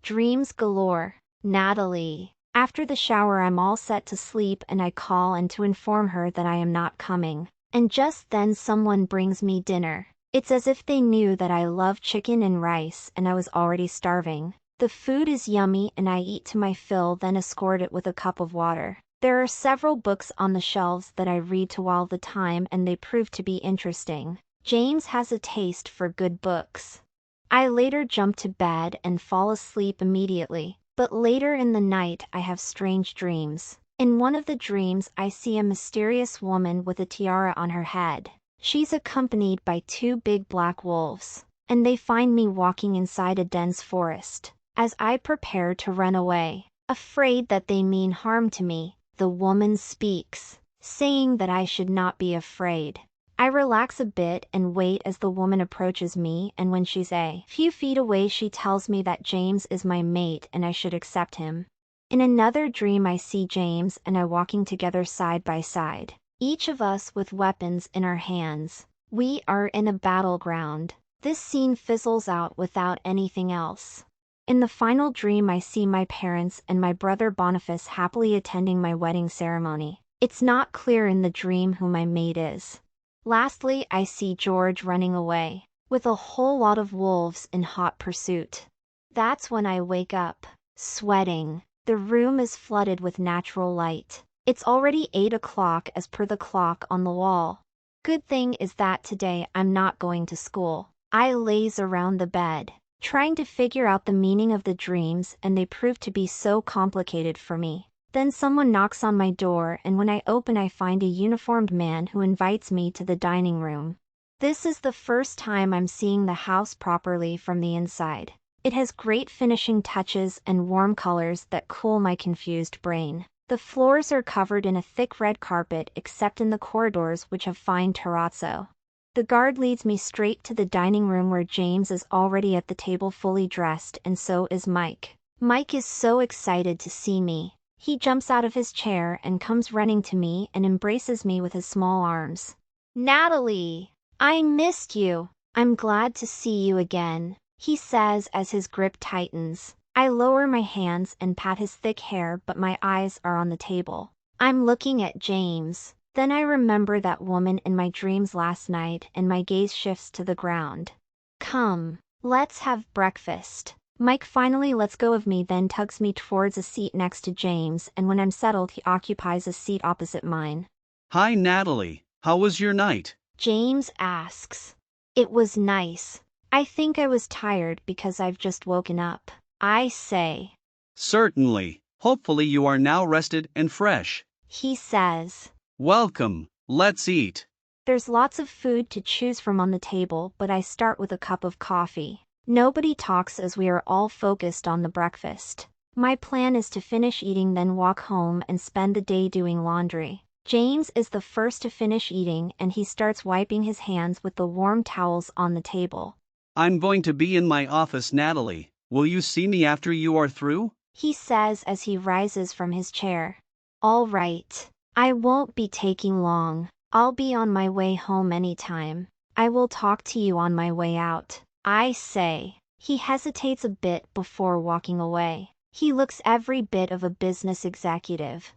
Dreams galore. Natalie. After the shower I'm all set to sleep and I call and to inform her that I am not coming. And just then someone brings me dinner. It's as if they knew that I love chicken and rice and I was already starving. The food is yummy and I eat to my fill, then escort it with a cup of water. There are several books on the shelves that I read to while the time and they prove to be interesting. James has a taste for good books. I later jump to bed and fall asleep immediately, but later in the night I have strange dreams. In one of the dreams I see a mysterious woman with a tiara on her head. She's accompanied by two big black wolves, and they find me walking inside a dense forest. As I prepare to run away, afraid that they mean harm to me, the woman speaks, saying that I should not be afraid. I relax a bit and wait as the woman approaches me, and when she's a few feet away she tells me that James is my mate and I should accept him. In another dream I see James and I walking together side by side, each of us with weapons in our hands. We are in a battleground. This scene fizzles out without anything else. In the final dream I see my parents and my brother Boniface happily attending my wedding ceremony. It's not clear in the dream who my mate is. Lastly, I see George running away, with a whole lot of wolves in hot pursuit. That's when I wake up, sweating. The room is flooded with natural light. It's already 8 o'clock as per the clock on the wall. Good thing is that today I'm not going to school. I laze around the bed, trying to figure out the meaning of the dreams, and they prove to be so complicated for me. Then someone knocks on my door, and when I open I find a uniformed man who invites me to the dining room. This is the first time I'm seeing the house properly from the inside. It has great finishing touches and warm colors that cool my confused brain. The floors are covered in a thick red carpet except in the corridors, which have fine terrazzo. The guard leads me straight to the dining room where James is already at the table fully dressed, and so is Mike. Mike is so excited to see me. He jumps out of his chair and comes running to me and embraces me with his small arms. "Natalie! I missed you! I'm glad to see you again," he says as his grip tightens. I lower my hands and pat his thick hair, but my eyes are on the table. I'm looking at James. Then I remember that woman in my dreams last night and my gaze shifts to the ground. "Come, let's have breakfast." Mike finally lets go of me, then tugs me towards a seat next to James, and when I'm settled he occupies a seat opposite mine. "Hi Natalie, how was your night?" James asks. "It was nice. I think I was tired because I've just woken up," I say. "Certainly. Hopefully you are now rested and fresh," he says. "Welcome, let's eat." There's lots of food to choose from on the table, but I start with a cup of coffee. Nobody talks as we are all focused on the breakfast. My plan is to finish eating, then walk home and spend the day doing laundry. James is the first to finish eating and he starts wiping his hands with the warm towels on the table. "I'm going to be in my office, Natalie. Will you see me after you are through?" he says as he rises from his chair. "All right. I won't be taking long. I'll be on my way home anytime. I will talk to you on my way out," I say. He hesitates a bit before walking away. He looks every bit of a business executive.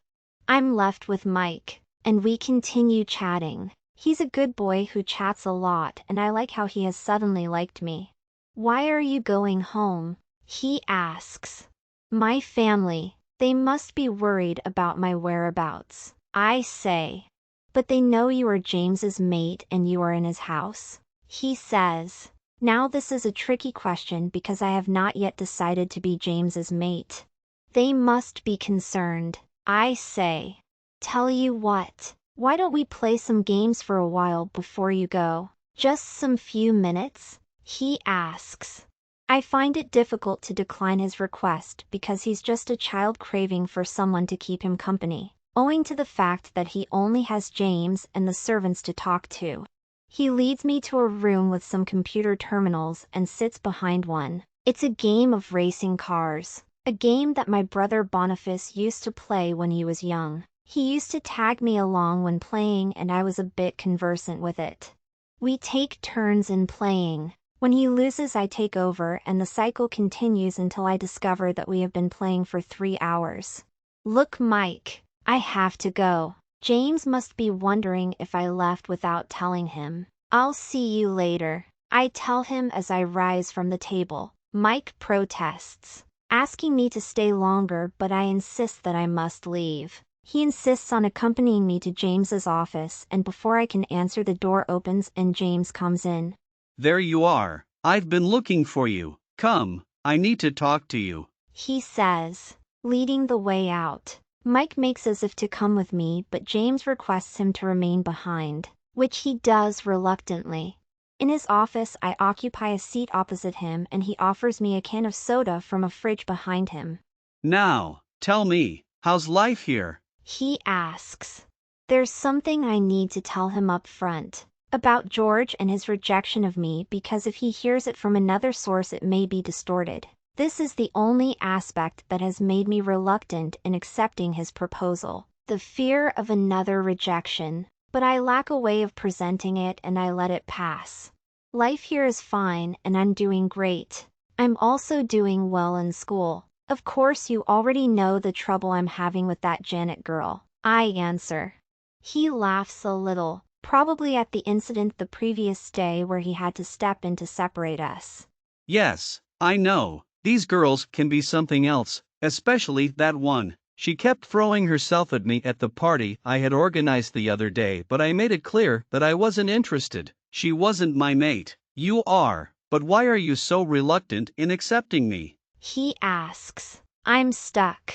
I'm left with Mike, and we continue chatting. He's a good boy who chats a lot, and I like how he has suddenly liked me. "Why are you going home?" he asks. "My family. They must be worried about my whereabouts," I say. "But they know you are James's mate and you are in his house," he says. Now this is a tricky question because I have not yet decided to be James's mate. "They must be concerned," I say. "Tell you what, why don't we play some games for a while before you go? Just some few minutes?" he asks. I find it difficult to decline his request because he's just a child craving for someone to keep him company, owing to the fact that he only has James and the servants to talk to. He leads me to a room with some computer terminals and sits behind one. It's a game of racing cars, a game that my brother Boniface used to play when he was young. He used to tag me along when playing and I was a bit conversant with it. We take turns in playing. When he loses, I take over, and the cycle continues until I discover that we have been playing for 3 hours. Look, Mike, I have to go. James must be wondering if I left without telling him. I'll see you later, I tell him as I rise from the table. Mike protests, asking me to stay longer, but I insist that I must leave. He insists on accompanying me to James's office, and before I can answer, the door opens and James comes in. There you are. I've been looking for you. Come, I need to talk to you, he says, leading the way out. Mike makes as if to come with me, but James requests him to remain behind, which he does reluctantly. In his office, I occupy a seat opposite him, and he offers me a can of soda from a fridge behind him. Now, tell me, how's life here? He asks. There's something I need to tell him up front about George and his rejection of me, because if he hears it from another source it may be distorted. This is the only aspect that has made me reluctant in accepting his proposal, the fear of another rejection, but I lack a way of presenting it and I let it pass. Life here is fine and I'm doing great. I'm also doing well in school. Of course you already know the trouble I'm having with that Janet girl, I answer. He laughs a little, probably at the incident the previous day where he had to step in to separate us. Yes, I know. These girls can be something else, especially that one. She kept throwing herself at me at the party I had organized the other day, but I made it clear that I wasn't interested. She wasn't my mate. You are, but why are you so reluctant in accepting me? He asks. I'm stuck.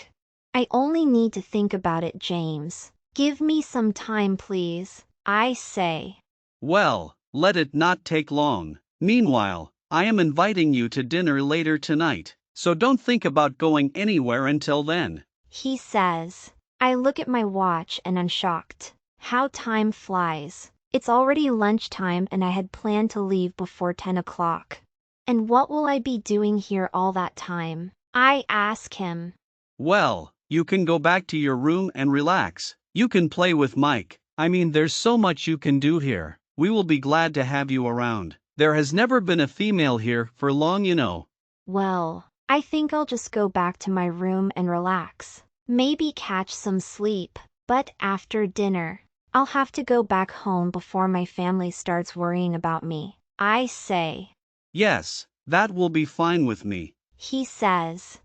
I only need to think about it, James. Give me some time, please, I say. Well, let it not take long. Meanwhile, I am inviting you to dinner later tonight, so don't think about going anywhere until then, he says. I look at my watch and I'm shocked. How time flies. It's already lunchtime and I had planned to leave before 10 o'clock. And what will I be doing here all that time? I ask him. Well, you can go back to your room and relax. You can play with Mike. I mean, there's so much you can do here. We will be glad to have you around. There has never been a female here for long, you know. Well, I think I'll just go back to my room and relax. Maybe catch some sleep. But after dinner, I'll have to go back home before my family starts worrying about me, I say. Yes, that will be fine with me, he says.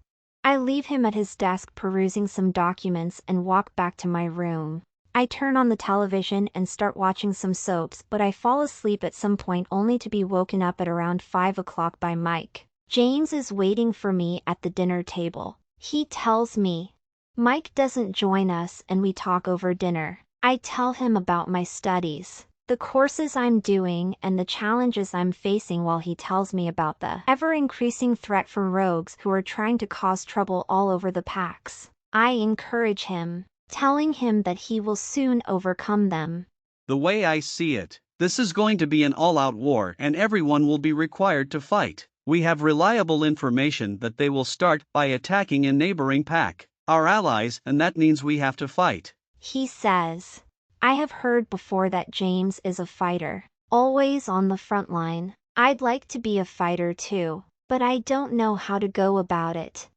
I leave him at his desk perusing some documents and walk back to my room. I turn on the television and start watching some soaps, but I fall asleep at some point only to be woken up at around 5 o'clock by Mike. James is waiting for me at the dinner table. He tells me. Mike doesn't join us and we talk over dinner. I tell him about my studies, the courses I'm doing, and the challenges I'm facing, while he tells me about the ever-increasing threat from rogues who are trying to cause trouble all over the packs. I encourage him, telling him that he will soon overcome them. The way I see it, this is going to be an all-out war and everyone will be required to fight. We have reliable information that they will start by attacking a neighboring pack, our allies, and that means we have to fight, he says. I have heard before that James is a fighter, always on the front line. I'd like to be a fighter too, but I don't know how to go about it.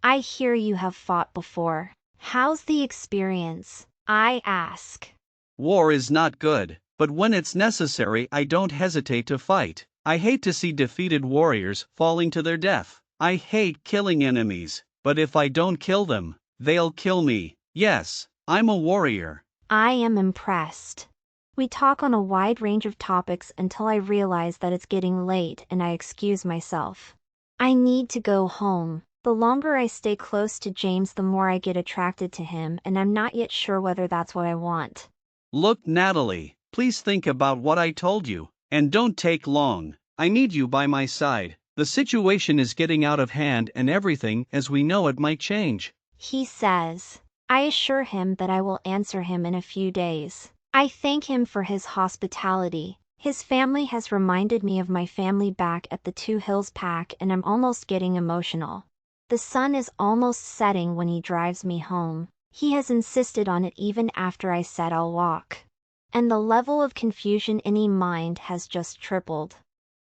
I hear you have fought before. How's the experience? I ask. War is not good, but when it's necessary I don't hesitate to fight. I hate to see defeated warriors falling to their death. I hate killing enemies, but if I don't kill them, they'll kill me. Yes, I'm a warrior. I am impressed. We talk on a wide range of topics until I realize that it's getting late and I excuse myself. I need to go home. The longer I stay close to James, the more I get attracted to him, and I'm not yet sure whether that's what I want. Look, Natalie, please think about what I told you, and don't take long. I need you by my side. The situation is getting out of hand and everything as we know it might change, he says. I assure him that I will answer him in a few days. I thank him for his hospitality. His family has reminded me of my family back at the Two Hills Pack, and I'm almost getting emotional. The sun is almost setting when he drives me home. He has insisted on it even after I said I'll walk. And the level of confusion in my mind has just tripled.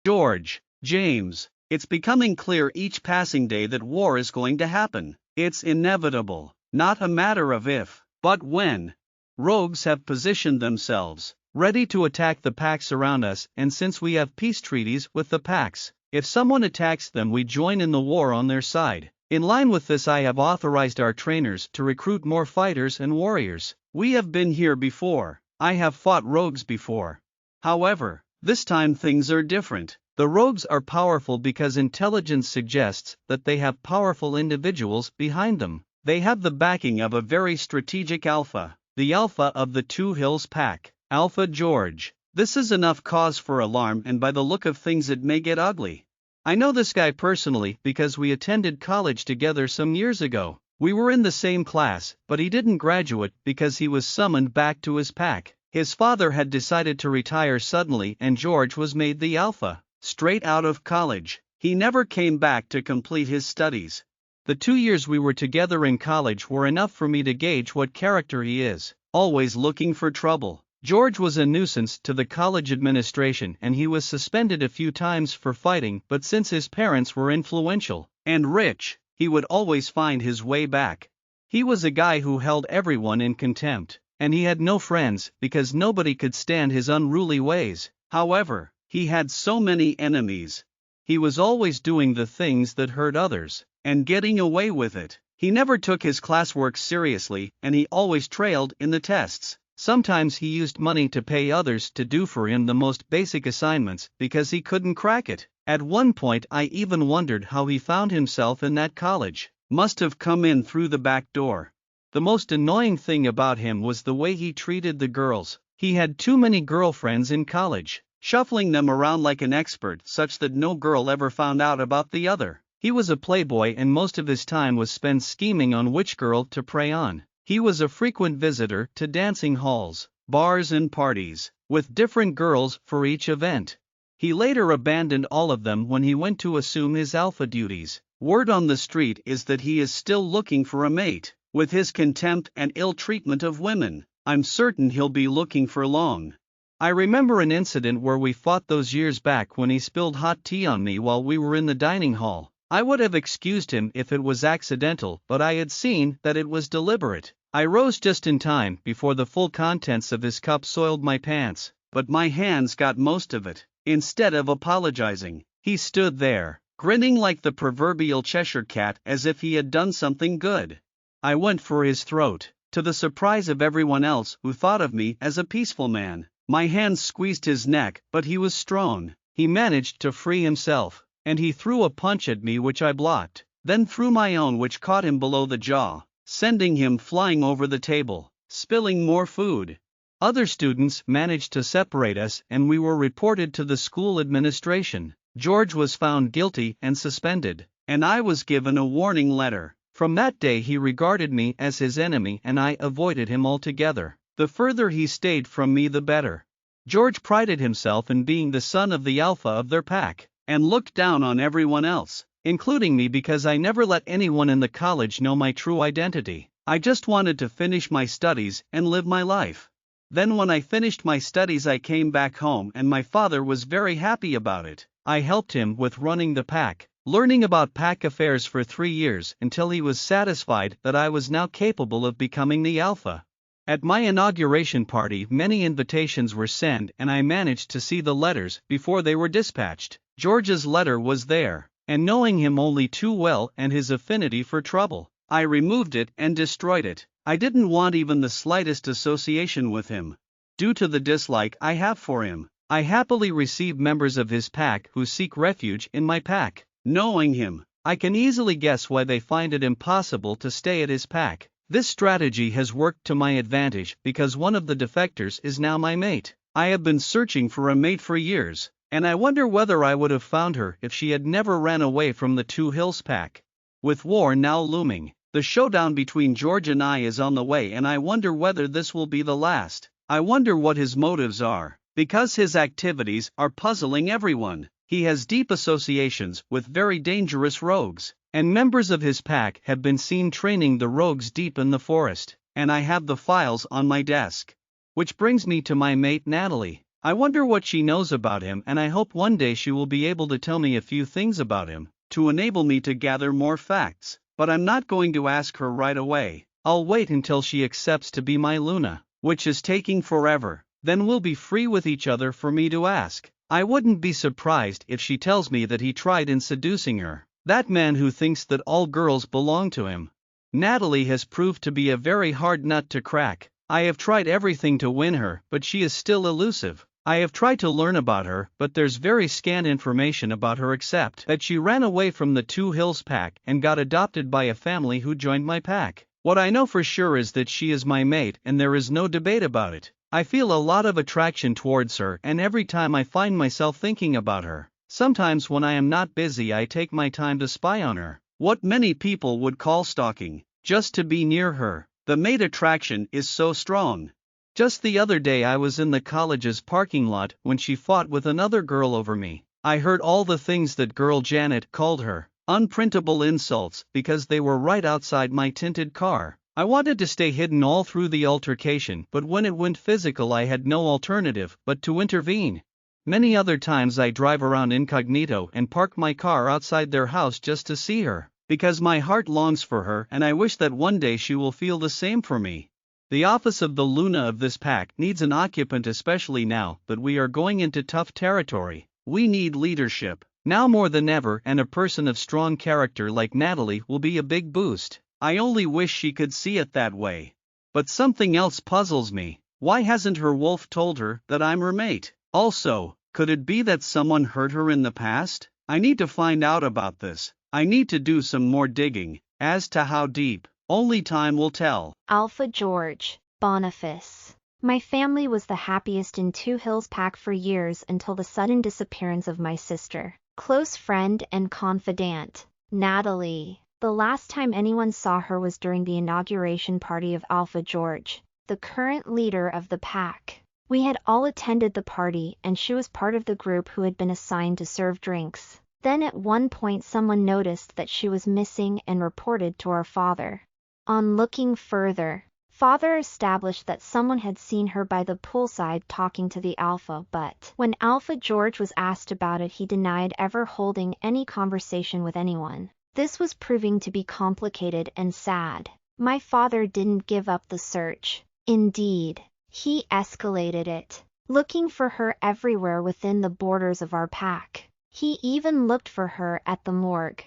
George. James, it's becoming clear each passing day that war is going to happen. It's inevitable, not a matter of if, but when. Rogues have positioned themselves, ready to attack the packs around us, and since we have peace treaties with the packs, if someone attacks them we join in the war on their side. In line with this, I have authorized our trainers to recruit more fighters and warriors. We have been here before. I have fought rogues before. However, this time things are different. The rogues are powerful because intelligence suggests that they have powerful individuals behind them. They have the backing of a very strategic alpha, the alpha of the Two Hills pack, Alpha George. This is enough cause for alarm, and by the look of things it may get ugly. I know this guy personally because we attended college together some years ago. We were in the same class, but he didn't graduate because he was summoned back to his pack. His father had decided to retire suddenly and George was made the alpha. Straight out of college, he never came back to complete his studies. The 2 years we were together in college were enough for me to gauge what character he is, always looking for trouble. George was a nuisance to the college administration and he was suspended a few times for fighting, but since his parents were influential and rich, he would always find his way back. He was a guy who held everyone in contempt, and he had no friends because nobody could stand his unruly ways. However, he had so many enemies. He was always doing the things that hurt others, and getting away with it. He never took his classwork seriously and he always trailed in the tests. Sometimes he used money to pay others to do for him the most basic assignments because he couldn't crack it. At one point I even wondered how he found himself in that college. Must have come in through the back door. The most annoying thing about him was the way he treated the girls. He had too many girlfriends in college, shuffling them around like an expert such that no girl ever found out about the other. He was a playboy and most of his time was spent scheming on which girl to prey on. He was a frequent visitor to dancing halls, bars and parties, with different girls for each event. He later abandoned all of them when he went to assume his alpha duties. Word on the street is that he is still looking for a mate. With his contempt and ill treatment of women, I'm certain he'll be looking for long. I remember an incident where we fought those years back when he spilled hot tea on me while we were in the dining hall. I would have excused him if it was accidental, but I had seen that it was deliberate. I rose just in time before the full contents of his cup soiled my pants, but my hands got most of it. Instead of apologizing, he stood there, grinning like the proverbial Cheshire cat as if he had done something good. I went for his throat, to the surprise of everyone else who thought of me as a peaceful man. My hands squeezed his neck, but he was strong. He managed to free himself, and he threw a punch at me which I blocked, then threw my own which caught him below the jaw, sending him flying over the table, spilling more food. Other students managed to separate us and we were reported to the school administration. George was found guilty and suspended, and I was given a warning letter. From that day he regarded me as his enemy and I avoided him altogether. The further he stayed from me the better. George prided himself in being the son of the alpha of their pack, and looked down on everyone else, including me because I never let anyone in the college know my true identity. I just wanted to finish my studies and live my life. Then when I finished my studies I came back home and my father was very happy about it. I helped him with running the pack, learning about pack affairs for 3 years until he was satisfied that I was now capable of becoming the alpha. At my inauguration party many invitations were sent and I managed to see the letters before they were dispatched. George's letter was there, and knowing him only too well and his affinity for trouble, I removed it and destroyed it. I didn't want even the slightest association with him. Due to the dislike I have for him, I happily receive members of his pack who seek refuge in my pack. Knowing him, I can easily guess why they find it impossible to stay at his pack. This strategy has worked to my advantage because one of the defectors is now my mate. I have been searching for a mate for years, and I wonder whether I would have found her if she had never ran away from the Two Hills pack. With war now looming, the showdown between George and I is on the way and I wonder whether this will be the last. I wonder what his motives are, because his activities are puzzling everyone. He has deep associations with very dangerous rogues, and members of his pack have been seen training the rogues deep in the forest, and I have the files on my desk. Which brings me to my mate Natalie. I wonder what she knows about him, and I hope one day she will be able to tell me a few things about him, to enable me to gather more facts. But I'm not going to ask her right away. I'll wait until she accepts to be my Luna, which is taking forever. Then we'll be free with each other for me to ask. I wouldn't be surprised if she tells me that he tried in seducing her. That man who thinks that all girls belong to him. Natalie has proved to be a very hard nut to crack. I have tried everything to win her, but she is still elusive. I have tried to learn about her, but there's very scant information about her except that she ran away from the Two Hills pack and got adopted by a family who joined my pack. What I know for sure is that she is my mate, and there is no debate about it. I feel a lot of attraction towards her, and every time I find myself thinking about her. Sometimes when I am not busy I take my time to spy on her. What many people would call stalking, just to be near her. The mate attraction is so strong. Just the other day I was in the college's parking lot when she fought with another girl over me. I heard all the things that girl Janet called her, unprintable insults, because they were right outside my tinted car. I wanted to stay hidden all through the altercation, but when it went physical I had no alternative but to intervene. Many other times I drive around incognito and park my car outside their house just to see her, because my heart longs for her and I wish that one day she will feel the same for me. The office of the Luna of this pack needs an occupant, especially now that we are going into tough territory. We need leadership, now more than ever, and a person of strong character like Natalie will be a big boost. I only wish she could see it that way. But something else puzzles me. Why hasn't her wolf told her that I'm her mate? Also, could it be that someone hurt her in the past? I need to find out about this. I need to do some more digging. As to how deep, only time will tell. Alpha George, Boniface. My family was the happiest in Two Hills pack for years until the sudden disappearance of my sister, close friend and confidant, Natalie. The last time anyone saw her was during the inauguration party of Alpha George, the current leader of the pack. We had all attended the party and she was part of the group who had been assigned to serve drinks. Then at one point someone noticed that she was missing and reported to our father. On looking further, Father established that someone had seen her by the poolside talking to the Alpha, but when Alpha George was asked about it he denied ever holding any conversation with anyone. This was proving to be complicated and sad. My father didn't give up the search. Indeed, he escalated it, looking for her everywhere within the borders of our pack. He even looked for her at the morgue.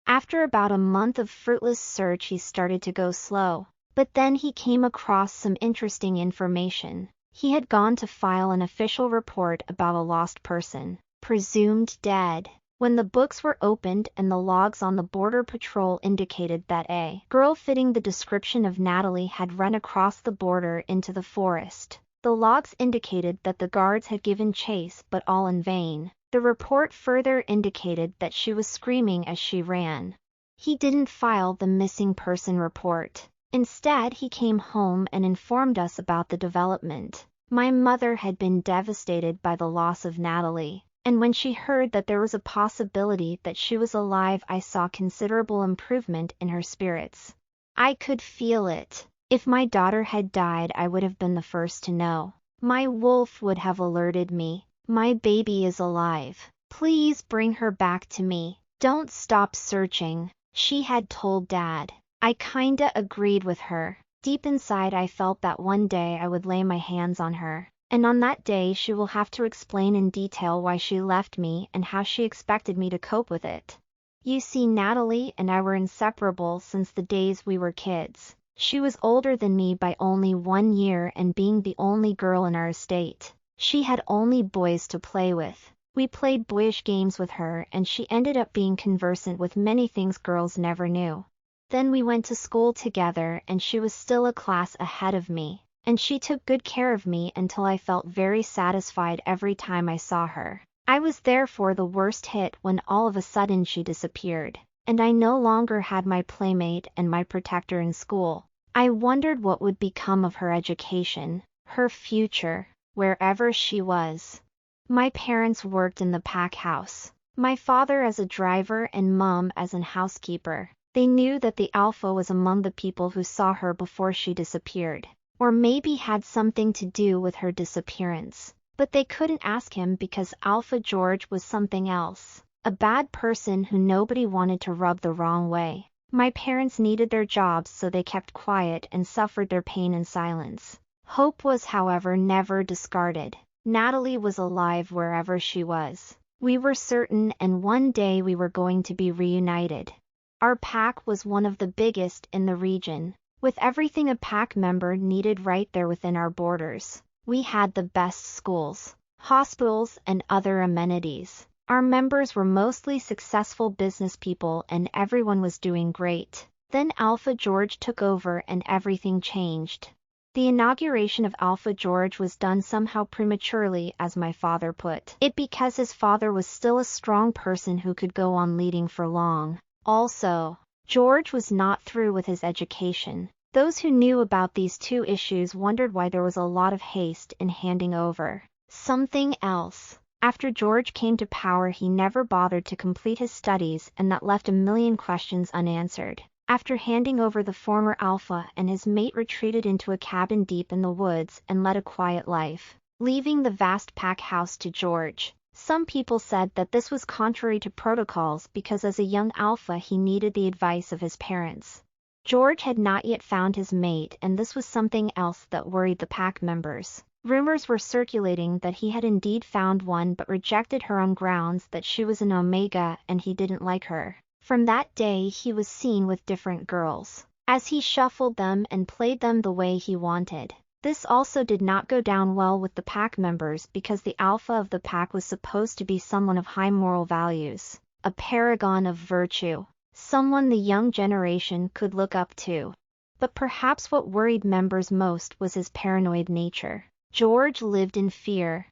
After about a month of fruitless search he started to go slow, but then he came across some interesting information. He had gone to file an official report about a lost person, presumed dead. When the books were opened and the logs on the border patrol indicated that a girl fitting the description of Natalie had run across the border into the forest. The logs indicated that the guards had given chase, but all in vain. The report further indicated that she was screaming as she ran. He didn't file the missing person report. Instead, he came home and informed us about the development. My mother had been devastated by the loss of Natalie, and when she heard that there was a possibility that she was alive, I saw considerable improvement in her spirits. I could feel it. If my daughter had died, I would have been the first to know. My wolf would have alerted me. My baby is alive. Please bring her back to me. Don't stop searching, she had told Dad. I kinda agreed with her. Deep inside I felt that one day I would lay my hands on her, and on that day she will have to explain in detail why she left me and how she expected me to cope with it. You see, Natalie and I were inseparable since the days we were kids. She was older than me by only 1 year, and being the only girl in our estate, she had only boys to play with. We played boyish games with her, and she ended up being conversant with many things girls never knew. Then we went to school together, and she was still a class ahead of me, and she took good care of me until I felt very satisfied every time I saw her. I was therefore the worst hit when all of a sudden she disappeared, and I no longer had my playmate and my protector in school. I wondered what would become of her education, her future, wherever she was. My parents worked in the pack house, my father as a driver and Mom as an housekeeper. They knew that the Alpha was among the people who saw her before she disappeared, or maybe had something to do with her disappearance. But they couldn't ask him because Alpha George was something else. A bad person who nobody wanted to rub the wrong way. My parents needed their jobs, so they kept quiet and suffered their pain in silence. Hope was, however, never discarded. Natalie was alive wherever she was. We were certain, and one day we were going to be reunited. Our pack was one of the biggest in the region, with everything a pack member needed right there within our borders. We had the best schools, hospitals, and other amenities. Our members were mostly successful business people and everyone was doing great. Then Alpha George took over and everything changed. The inauguration of Alpha George was done somehow prematurely, as my father put it, because his father was still a strong person who could go on leading for long. Also, George was not through with his education. Those who knew about these two issues wondered why there was a lot of haste in handing over something else. After George came to power, he never bothered to complete his studies, and that left a million questions unanswered. After handing over the former Alpha and his mate retreated into a cabin deep in the woods and led a quiet life, leaving the vast pack house to George. Some people said that this was contrary to protocols because as a young Alpha he needed the advice of his parents. George had not yet found his mate, and this was something else that worried the pack members. Rumors were circulating that he had indeed found one but rejected her on grounds that she was an Omega and he didn't like her. From that day he was seen with different girls, as he shuffled them and played them the way he wanted. This also did not go down well with the pack members because the Alpha of the pack was supposed to be someone of high moral values, a paragon of virtue, someone the young generation could look up to. But perhaps what worried members most was his paranoid nature. George lived in fear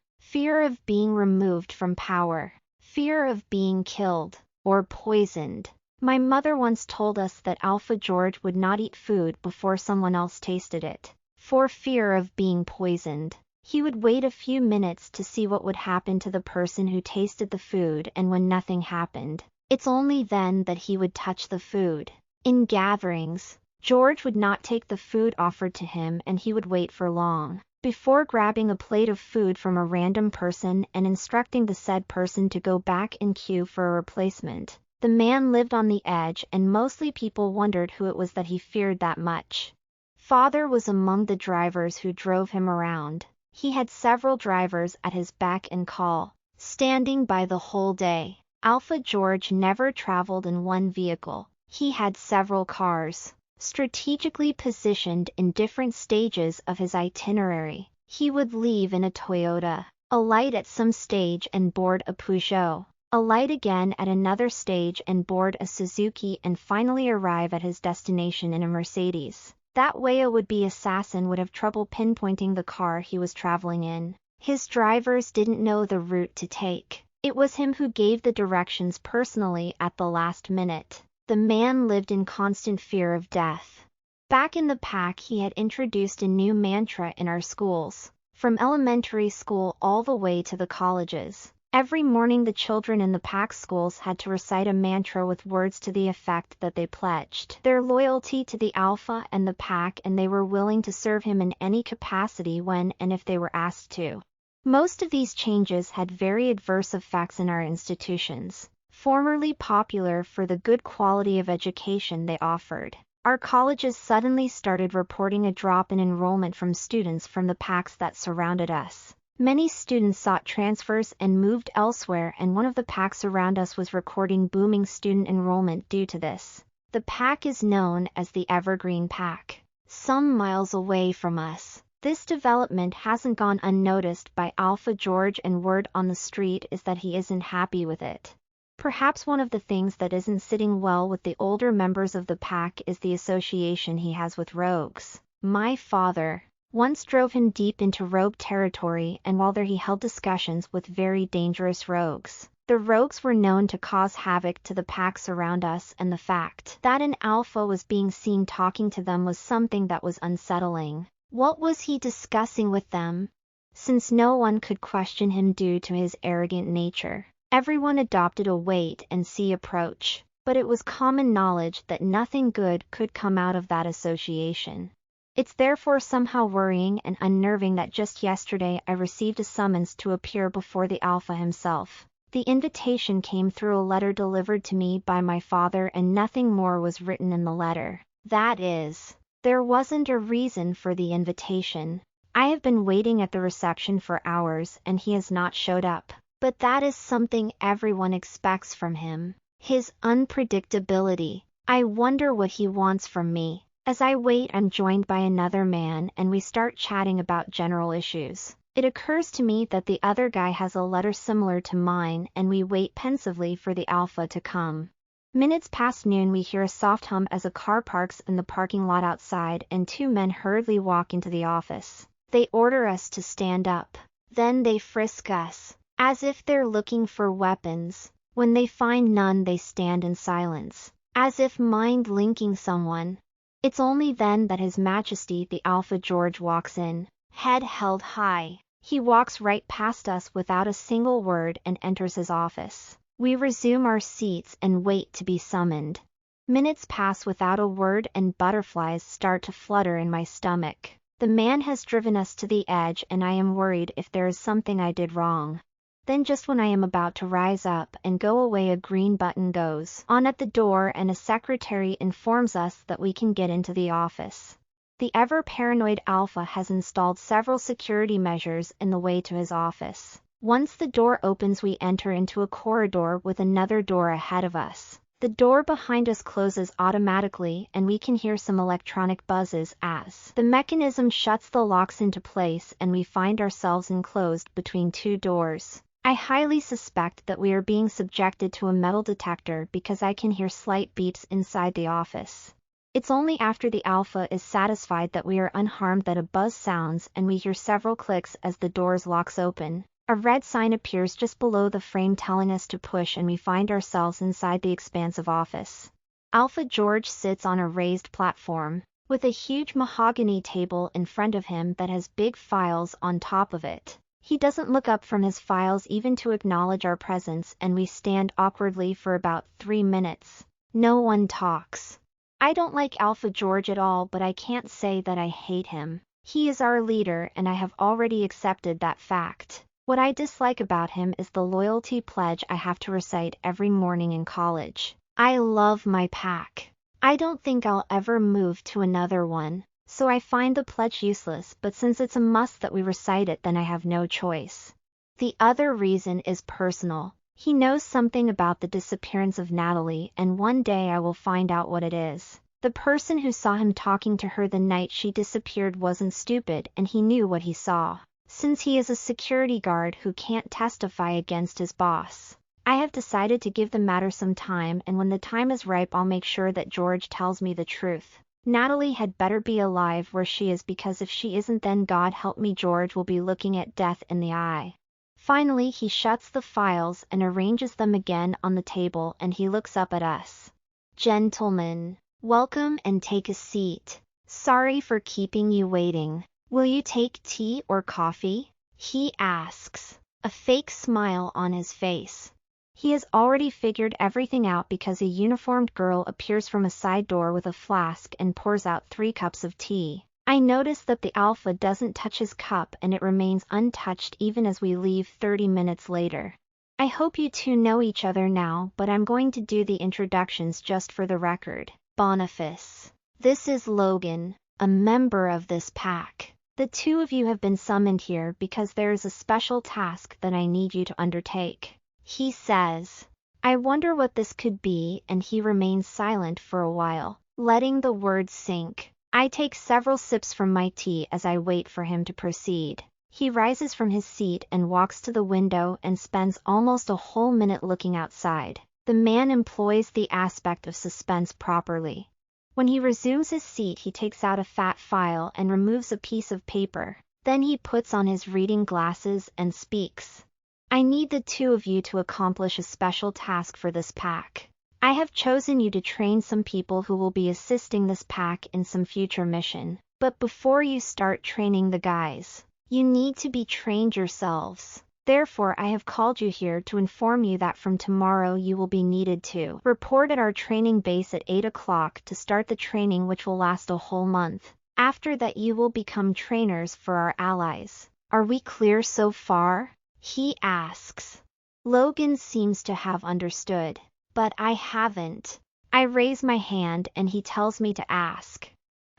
of being removed from power, fear of being killed or poisoned. My mother once told us that Alpha George would not eat food before someone else tasted it, for fear of being poisoned. He would wait a few minutes to see what would happen to the person who tasted the food, and when nothing happened, it's only then that he would touch the food. In gatherings, George would not take the food offered to him, and he would wait for long before grabbing a plate of food from a random person and instructing the said person to go back in queue for a replacement. The man lived on the edge, and mostly people wondered who it was that he feared that much. Father was among the drivers who drove him around. He had several drivers at his beck and call, standing by the whole day. Alpha George never traveled in one vehicle. He had several cars, strategically positioned in different stages of his itinerary. He would leave in a Toyota, alight at some stage and board a Peugeot, alight again at another stage and board a Suzuki, and finally arrive at his destination in a Mercedes. That way a would-be assassin would have trouble pinpointing the car he was traveling in. His drivers didn't know the route to take. It was him who gave the directions personally at the last minute. The man lived in constant fear of death. Back in the pack, he had introduced a new mantra in our schools, from elementary school all the way to the colleges. Every morning the children in the pack schools had to recite a mantra with words to the effect that they pledged their loyalty to the Alpha and the pack, and they were willing to serve him in any capacity when and if they were asked to. Most of these changes had very adverse effects in our institutions, formerly popular for the good quality of education they offered. Our colleges suddenly started reporting a drop in enrollment from students from the packs that surrounded us. Many students sought transfers and moved elsewhere, and one of the packs around us was recording booming student enrollment due to this. The pack is known as the Evergreen Pack. Some miles away from us, this development hasn't gone unnoticed by Alpha George, and word on the street is that he isn't happy with it. Perhaps one of the things that isn't sitting well with the older members of the pack is the association he has with rogues. My father once drove him deep into rogue territory, and while there he held discussions with very dangerous rogues. The rogues were known to cause havoc to the packs around us, and the fact that an Alpha was being seen talking to them was something that was unsettling. What was he discussing with them? Since no one could question him due to his arrogant nature, everyone adopted a wait-and-see approach, but it was common knowledge that nothing good could come out of that association. It's therefore somehow worrying and unnerving that just yesterday I received a summons to appear before the Alpha himself. The invitation came through a letter delivered to me by my father, and nothing more was written in the letter. That is, there wasn't a reason for the invitation. I have been waiting at the reception for hours and he has not showed up. But that is something everyone expects from him. His unpredictability. I wonder what he wants from me. As I wait, I'm joined by another man and we start chatting about general issues. It occurs to me that the other guy has a letter similar to mine, and we wait pensively for the Alpha to come. Minutes past noon, we hear a soft hum as a car parks in the parking lot outside and two men hurriedly walk into the office. They order us to stand up. Then they frisk us, as if they're looking for weapons. When they find none, they stand in silence, as if mind-linking someone. It's only then that His Majesty the Alpha George walks in, head held high. He walks right past us without a single word and enters his office. We resume our seats and wait to be summoned. Minutes pass without a word and butterflies start to flutter in my stomach. The man has driven us to the edge and I am worried if there is something I did wrong. Then just when I am about to rise up and go away, a green button goes on at the door and a secretary informs us that we can get into the office. The ever-paranoid Alpha has installed several security measures in the way to his office. Once the door opens, we enter into a corridor with another door ahead of us. The door behind us closes automatically and we can hear some electronic buzzes as the mechanism shuts the locks into place and we find ourselves enclosed between two doors. I highly suspect that we are being subjected to a metal detector because I can hear slight beeps inside the office. It's only after the Alpha is satisfied that we are unharmed that a buzz sounds and we hear several clicks as the doors locks open. A red sign appears just below the frame telling us to push and we find ourselves inside the expansive office. Alpha George sits on a raised platform, with a huge mahogany table in front of him that has big files on top of it. He doesn't look up from his files even to acknowledge our presence, and we stand awkwardly for about 3 minutes. No one talks. I don't like Alpha George at all, but I can't say that I hate him. He is our leader and I have already accepted that fact. What I dislike about him is the loyalty pledge I have to recite every morning in college. I love my pack. I don't think I'll ever move to another one. So I find the pledge useless, but since it's a must that we recite it, then I have no choice. The other reason is personal. He knows something about the disappearance of Natalie, and one day I will find out what it is. The person who saw him talking to her the night she disappeared wasn't stupid, and he knew what he saw. Since he is a security guard who can't testify against his boss, I have decided to give the matter some time, and when the time is ripe I'll make sure that George tells me the truth. Natalie had better be alive where she is, because if she isn't, then God help me, George will be looking at death in the eye. Finally he shuts the files and arranges them again on the table, and he looks up at us. Gentlemen, welcome and take a seat. Sorry for keeping you waiting. Will you take tea or coffee? He asks, a fake smile on his face. He has already figured everything out because a uniformed girl appears from a side door with a flask and pours out 3 cups of tea. I notice that the Alpha doesn't touch his cup and it remains untouched even as we leave 30 minutes later. I hope you two know each other now, but I'm going to do the introductions just for the record. Boniface. This is Logan, a member of this pack. The two of you have been summoned here because there is a special task that I need you to undertake. He says, I wonder what this could be, and he remains silent for a while, letting the words sink. I take several sips from my tea as I wait for him to proceed. He rises from his seat and walks to the window and spends almost a whole minute looking outside. The man employs the aspect of suspense properly. When he resumes his seat, he takes out a fat file and removes a piece of paper. Then he puts on his reading glasses and speaks. I need the two of you to accomplish a special task for this pack. I have chosen you to train some people who will be assisting this pack in some future mission. But before you start training the guys, you need to be trained yourselves. Therefore, I have called you here to inform you that from tomorrow you will be needed to report at our training base at 8 o'clock to start the training, which will last a whole month. After that you will become trainers for our allies. Are we clear so far? He asks. Logan seems to have understood, but I haven't. I raise my hand and he tells me to ask.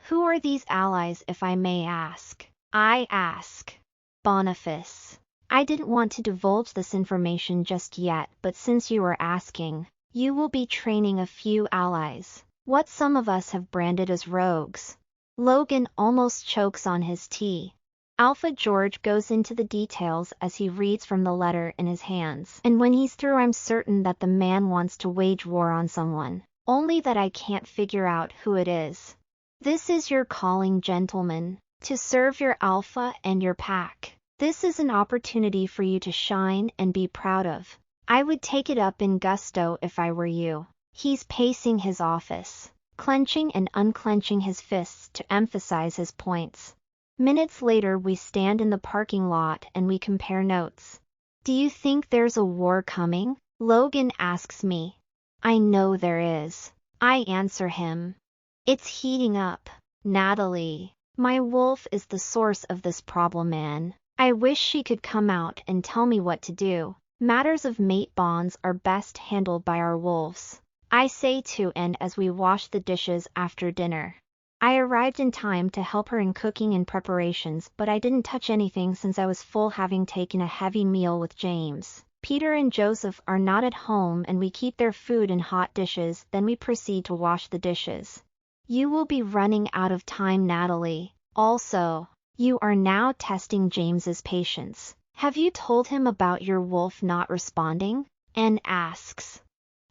Who are these allies, if I may ask? I ask. Boniface. I didn't want to divulge this information just yet, but since you are asking, you will be training a few allies, what some of us have branded as rogues. Logan almost chokes on his tea. Alpha George goes into the details as he reads from the letter in his hands, and when he's through I'm certain that the man wants to wage war on someone, only that I can't figure out who it is. This is your calling, gentlemen, to serve your alpha and your pack. This is an opportunity for you to shine and be proud of. I would take it up in gusto if I were you. He's pacing his office, clenching and unclenching his fists to emphasize his points. Minutes later we stand in the parking lot and we compare notes. Do you think there's a war coming? Logan asks me. I know there is. I answer him. It's heating up. Natalie, my wolf, is the source of this problem, man. I wish she could come out and tell me what to do. Matters of mate bonds are best handled by our wolves, I say to Anne as we wash the dishes after dinner. I arrived in time to help her in cooking and preparations, but I didn't touch anything since I was full, having taken a heavy meal with James. Peter and Joseph are not at home and we keep their food in hot dishes, then we proceed to wash the dishes. You will be running out of time, Natalie. Also, you are now testing James's patience. Have you told him about your wolf not responding? Anne asks.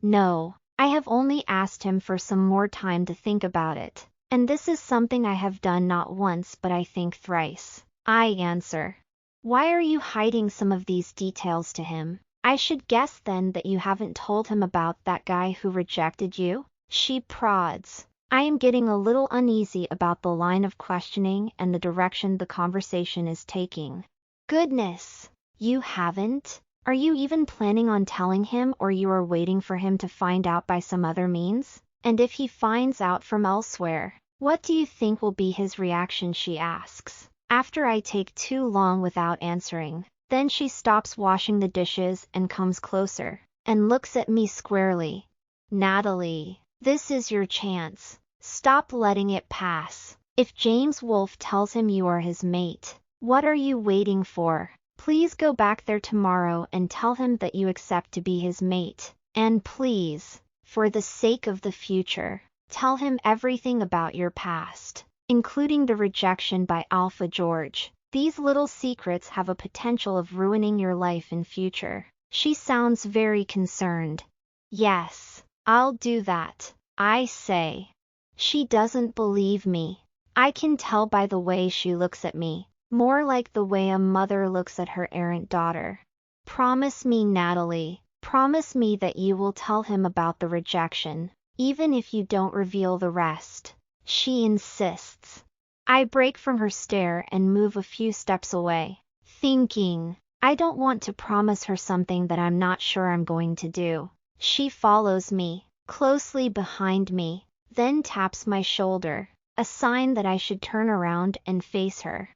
No, I have only asked him for some more time to think about it. And this is something I have done not once but I think thrice. I answer. Why are you hiding some of these details to him? I should guess then that you haven't told him about that guy who rejected you? She prods. I am getting a little uneasy about the line of questioning and the direction the conversation is taking. Goodness, you haven't? Are you even planning on telling him, or you are waiting for him to find out by some other means? And if he finds out from elsewhere, what do you think will be his reaction? She asks. After I take too long without answering, then she stops washing the dishes and comes closer, and looks at me squarely. Natalie, this is your chance. Stop letting it pass. If James Wolf tells him you are his mate, what are you waiting for? Please go back there tomorrow and tell him that you accept to be his mate. And please, for the sake of the future, tell him everything about your past, including the rejection by Alpha George. These little secrets have a potential of ruining your life in future. She sounds very concerned. Yes, I'll do that, I say. She doesn't believe me. I can tell by the way she looks at me, more like the way a mother looks at her errant daughter. Promise me, Natalie. Promise me that you will tell him about the rejection, even if you don't reveal the rest. She insists. I break from her stare and move a few steps away, thinking, I don't want to promise her something that I'm not sure I'm going to do. She follows me, closely behind me, then taps my shoulder, a sign that I should turn around and face her.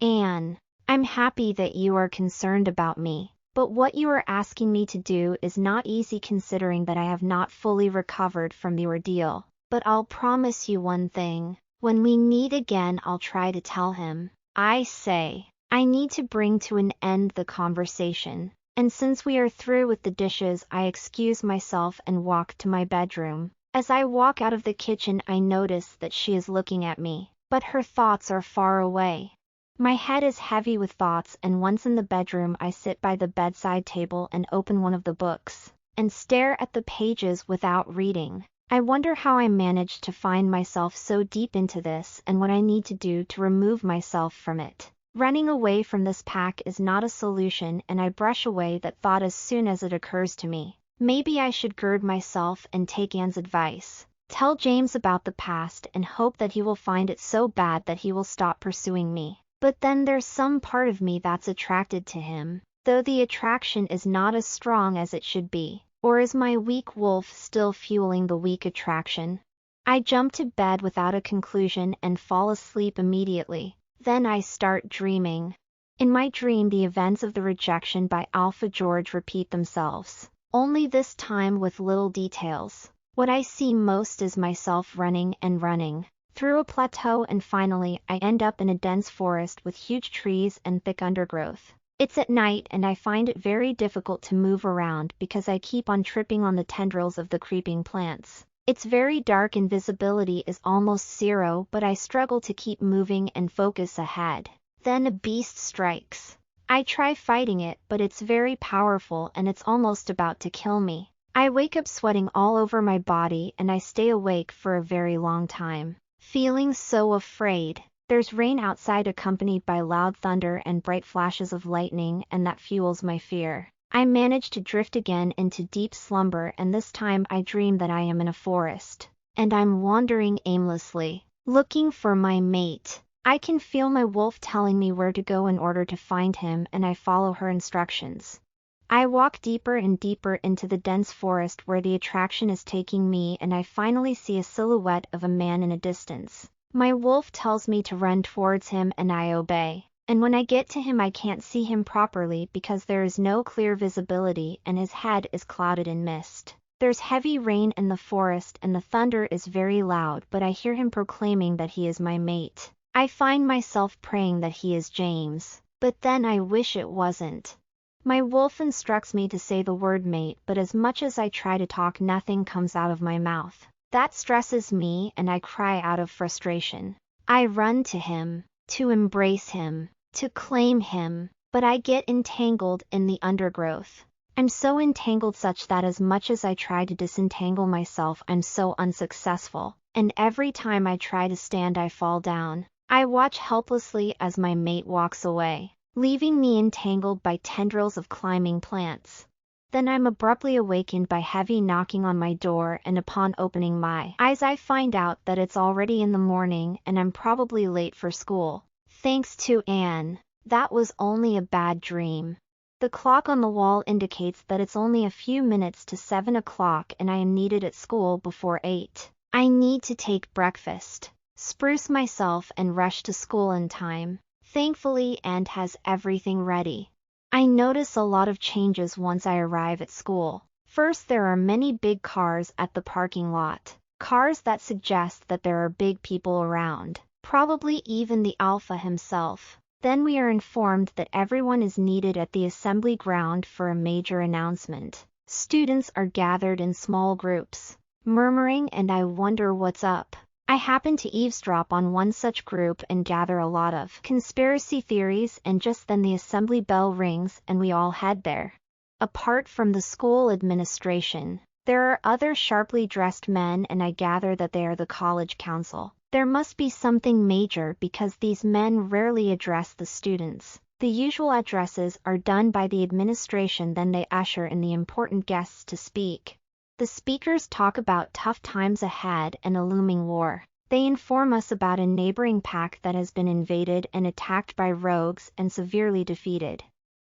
Anne, I'm happy that you are concerned about me. But what you are asking me to do is not easy, considering that I have not fully recovered from the ordeal. But I'll promise you one thing. When we meet again, I'll try to tell him. I say. I need to bring to an end the conversation. And since we are through with the dishes, I excuse myself and walk to my bedroom. As I walk out of the kitchen, I notice that she is looking at me, but her thoughts are far away. My head is heavy with thoughts, and once in the bedroom I sit by the bedside table and open one of the books, and stare at the pages without reading. I wonder how I managed to find myself so deep into this and what I need to do to remove myself from it. Running away from this pack is not a solution, and I brush away that thought as soon as it occurs to me. Maybe I should gird myself and take Anne's advice. Tell James about the past and hope that he will find it so bad that he will stop pursuing me. But then there's some part of me that's attracted to him, though the attraction is not as strong as it should be. Or is my weak wolf still fueling the weak attraction? I jump to bed without a conclusion and fall asleep immediately. Then I start dreaming. In my dream, the events of the rejection by Alpha George repeat themselves, only this time with little details. What I see most is myself running and running through a plateau, and finally I end up in a dense forest with huge trees and thick undergrowth. It's at night and I find it very difficult to move around because I keep on tripping on the tendrils of the creeping plants. It's very dark and visibility is almost zero, but I struggle to keep moving and focus ahead. Then a beast strikes. I try fighting it, but it's very powerful and it's almost about to kill me. I wake up sweating all over my body and I stay awake for a very long time, feeling so afraid. There's rain outside accompanied by loud thunder and bright flashes of lightning, and that fuels my fear. I manage to drift again into deep slumber, and this time I dream that I am in a forest, and I'm wandering aimlessly, looking for my mate. I can feel my wolf telling me where to go in order to find him, and I follow her instructions. I walk deeper and deeper into the dense forest where the attraction is taking me, and I finally see a silhouette of a man in a distance. My wolf tells me to run towards him and I obey. And when I get to him I can't see him properly because there is no clear visibility and his head is clouded in mist. There's heavy rain in the forest and the thunder is very loud, but I hear him proclaiming that he is my mate. I find myself praying that he is James, but then I wish it wasn't. My wolf instructs me to say the word mate, but as much as I try to talk, nothing comes out of my mouth. That stresses me and I cry out of frustration. I run to him, to embrace him, to claim him, but I get entangled in the undergrowth. I'm so entangled such that as much as I try to disentangle myself, I'm so unsuccessful, and every time I try to stand I fall down. I watch helplessly as my mate walks away, leaving me entangled by tendrils of climbing plants. Then I'm abruptly awakened by heavy knocking on my door, and upon opening my eyes I find out that it's already in the morning and I'm probably late for school. Thanks to Anne, that was only a bad dream. The clock on the wall indicates that it's only a few minutes to 7 o'clock and I am needed at school before 8. I need to take breakfast, spruce myself and rush to school in time. Thankfully, Anne has everything ready. I notice a lot of changes once I arrive at school. First, there are many big cars at the parking lot. Cars that suggest that there are big people around, probably even the Alpha himself. Then we are informed that everyone is needed at the assembly ground for a major announcement. Students are gathered in small groups, murmuring, and I wonder what's up. I happen to eavesdrop on one such group and gather a lot of conspiracy theories, and just then the assembly bell rings and we all head there. Apart from the school administration, there are other sharply dressed men, and I gather that they are the college council. There must be something major because these men rarely address the students. The usual addresses are done by the administration, then they usher in the important guests to speak. The speakers talk about tough times ahead and a looming war. They inform us about a neighboring pack that has been invaded and attacked by rogues and severely defeated.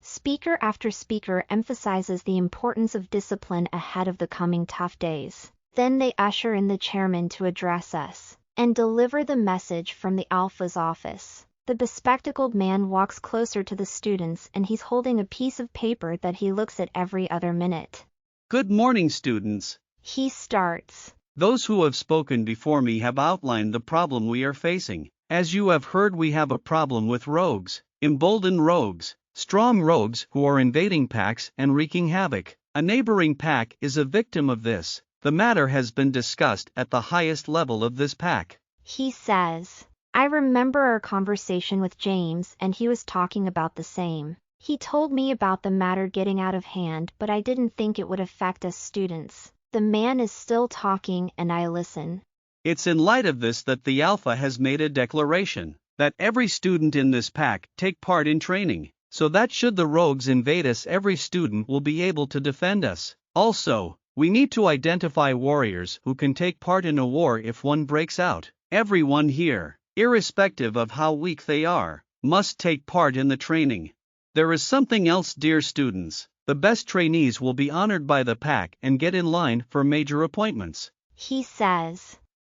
Speaker after speaker emphasizes the importance of discipline ahead of the coming tough days. Then they usher in the chairman to address us and deliver the message from the Alpha's office. The bespectacled man walks closer to the students and he's holding a piece of paper that he looks at every other minute. Good morning, students. He starts. Those who have spoken before me have outlined the problem we are facing. As you have heard, we have a problem with rogues, emboldened rogues, strong rogues who are invading packs and wreaking havoc. A neighboring pack is a victim of this. The matter has been discussed at the highest level of this pack. He says. I remember our conversation with James and he was talking about the same. He told me about the matter getting out of hand, but I didn't think it would affect us students. The man is still talking and I listen. It's in light of this that the Alpha has made a declaration that every student in this pack take part in training, so that should the rogues invade us, every student will be able to defend us. Also, we need to identify warriors who can take part in a war if one breaks out. Everyone here, irrespective of how weak they are, must take part in the training. There is something else, dear students. The best trainees will be honored by the pack and get in line for major appointments. He says.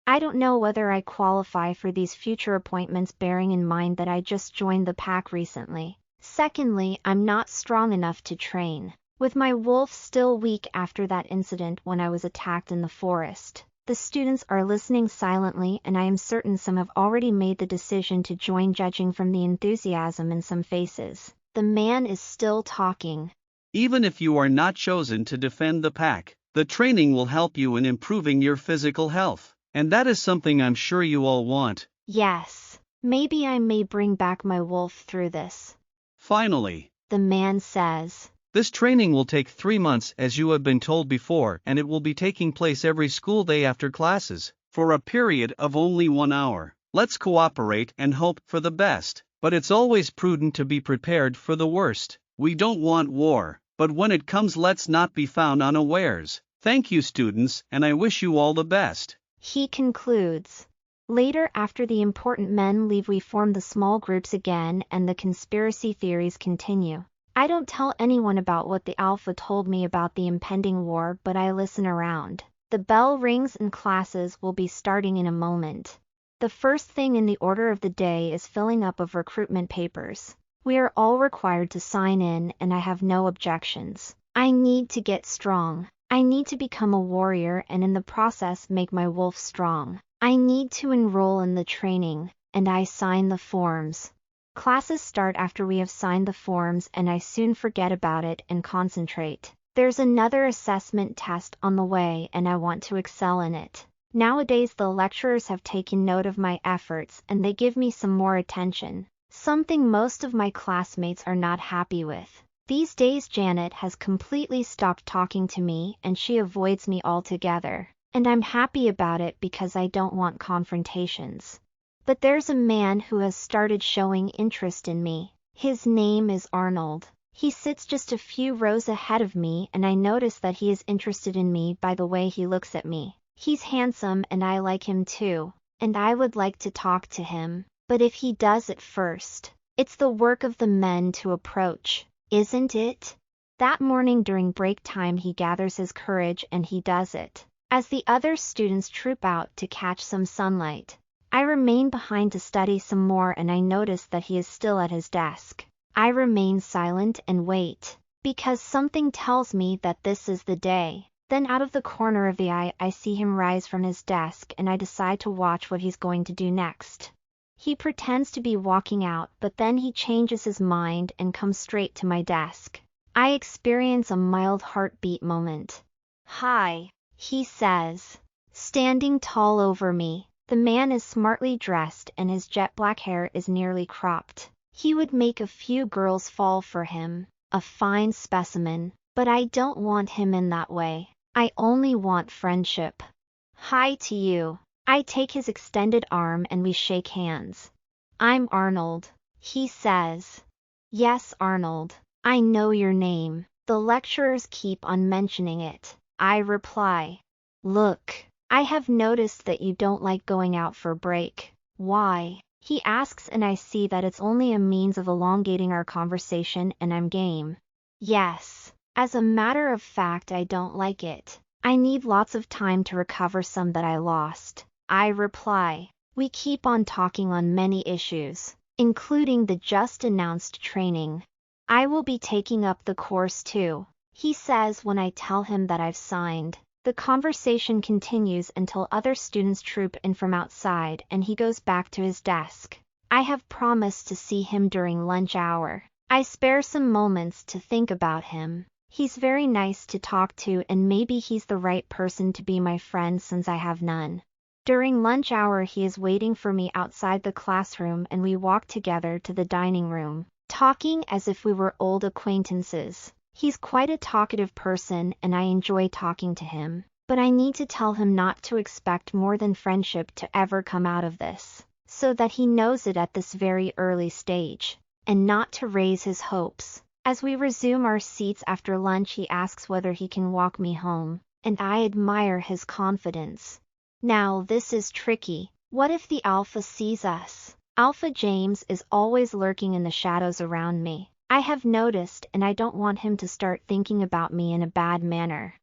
I don't know whether I qualify for these future appointments bearing in mind that I just joined the pack recently. Secondly, I'm not strong enough to train. With my wolf still weak after that incident when I was attacked in the forest. The students are listening silently, and I am certain some have already made the decision to join, judging from the enthusiasm in some faces. The man is still talking. Even if you are not chosen to defend the pack, the training will help you in improving your physical health. And that is something I'm sure you all want. Yes, maybe I may bring back my wolf through this. Finally, the man says. This training will take 3 months as you have been told before, and it will be taking place every school day after classes, for a period of only 1 hour. Let's cooperate and hope for the best, but it's always prudent to be prepared for the worst. We don't want war, but when it comes let's not be found unawares. Thank you students, and I wish you all the best. He concludes. Later, after the important men leave, we form the small groups again and the conspiracy theories continue. I don't tell anyone about what the Alpha told me about the impending war, but I listen around. The bell rings and classes will be starting in a moment. The first thing in the order of the day is filling up of recruitment papers. We are all required to sign in, and I have no objections. I need to get strong. I need to become a warrior and in the process make my wolf strong. I need to enroll in the training, and I sign the forms. Classes start after we have signed the forms, and I soon forget about it and concentrate. There's another assessment test on the way, and I want to excel in it. Nowadays the lecturers have taken note of my efforts and they give me some more attention, something most of my classmates are not happy with. These days Janet has completely stopped talking to me and she avoids me altogether, and I'm happy about it because I don't want confrontations. But there's a man who has started showing interest in me. His name is Arnold. He sits just a few rows ahead of me, and I notice that he is interested in me by the way he looks at me. He's handsome and I like him too, and I would like to talk to him, but if he does it first, it's the work of the men to approach, isn't it? That morning during break time he gathers his courage and he does it. As the other students troop out to catch some sunlight, I remain behind to study some more, and I notice that he is still at his desk. I remain silent and wait, because something tells me that this is the day. Then out of the corner of the eye I see him rise from his desk, and I decide to watch what he's going to do next. He pretends to be walking out, but then he changes his mind and comes straight to my desk. I experience a mild heartbeat moment. "Hi," he says, standing tall over me. The man is smartly dressed and his jet black hair is nearly cropped. He would make a few girls fall for him. A fine specimen, but I don't want him in that way. I only want friendship. "Hi to you." I take his extended arm and we shake hands. "I'm Arnold," he says. "Yes, Arnold. I know your name. The lecturers keep on mentioning it," I reply. "Look, I have noticed that you don't like going out for break." "Why?" he asks, and I see that it's only a means of elongating our conversation, and I'm game. "Yes. As a matter of fact, I don't like it. I need lots of time to recover some that I lost," I reply. We keep on talking on many issues, including the just announced training. "I will be taking up the course too," he says when I tell him that I've signed. The conversation continues until other students troop in from outside and he goes back to his desk. I have promised to see him during lunch hour. I spare some moments to think about him. He's very nice to talk to, and maybe he's the right person to be my friend since I have none. During lunch hour he is waiting for me outside the classroom and we walk together to the dining room, talking as if we were old acquaintances. He's quite a talkative person and I enjoy talking to him, but I need to tell him not to expect more than friendship to ever come out of this, so that he knows it at this very early stage, and not to raise his hopes. As we resume our seats after lunch he asks whether he can walk me home, and I admire his confidence. Now this is tricky. What if the Alpha sees us? Alpha James is always lurking in the shadows around me. I have noticed, and I don't want him to start thinking about me in a bad manner.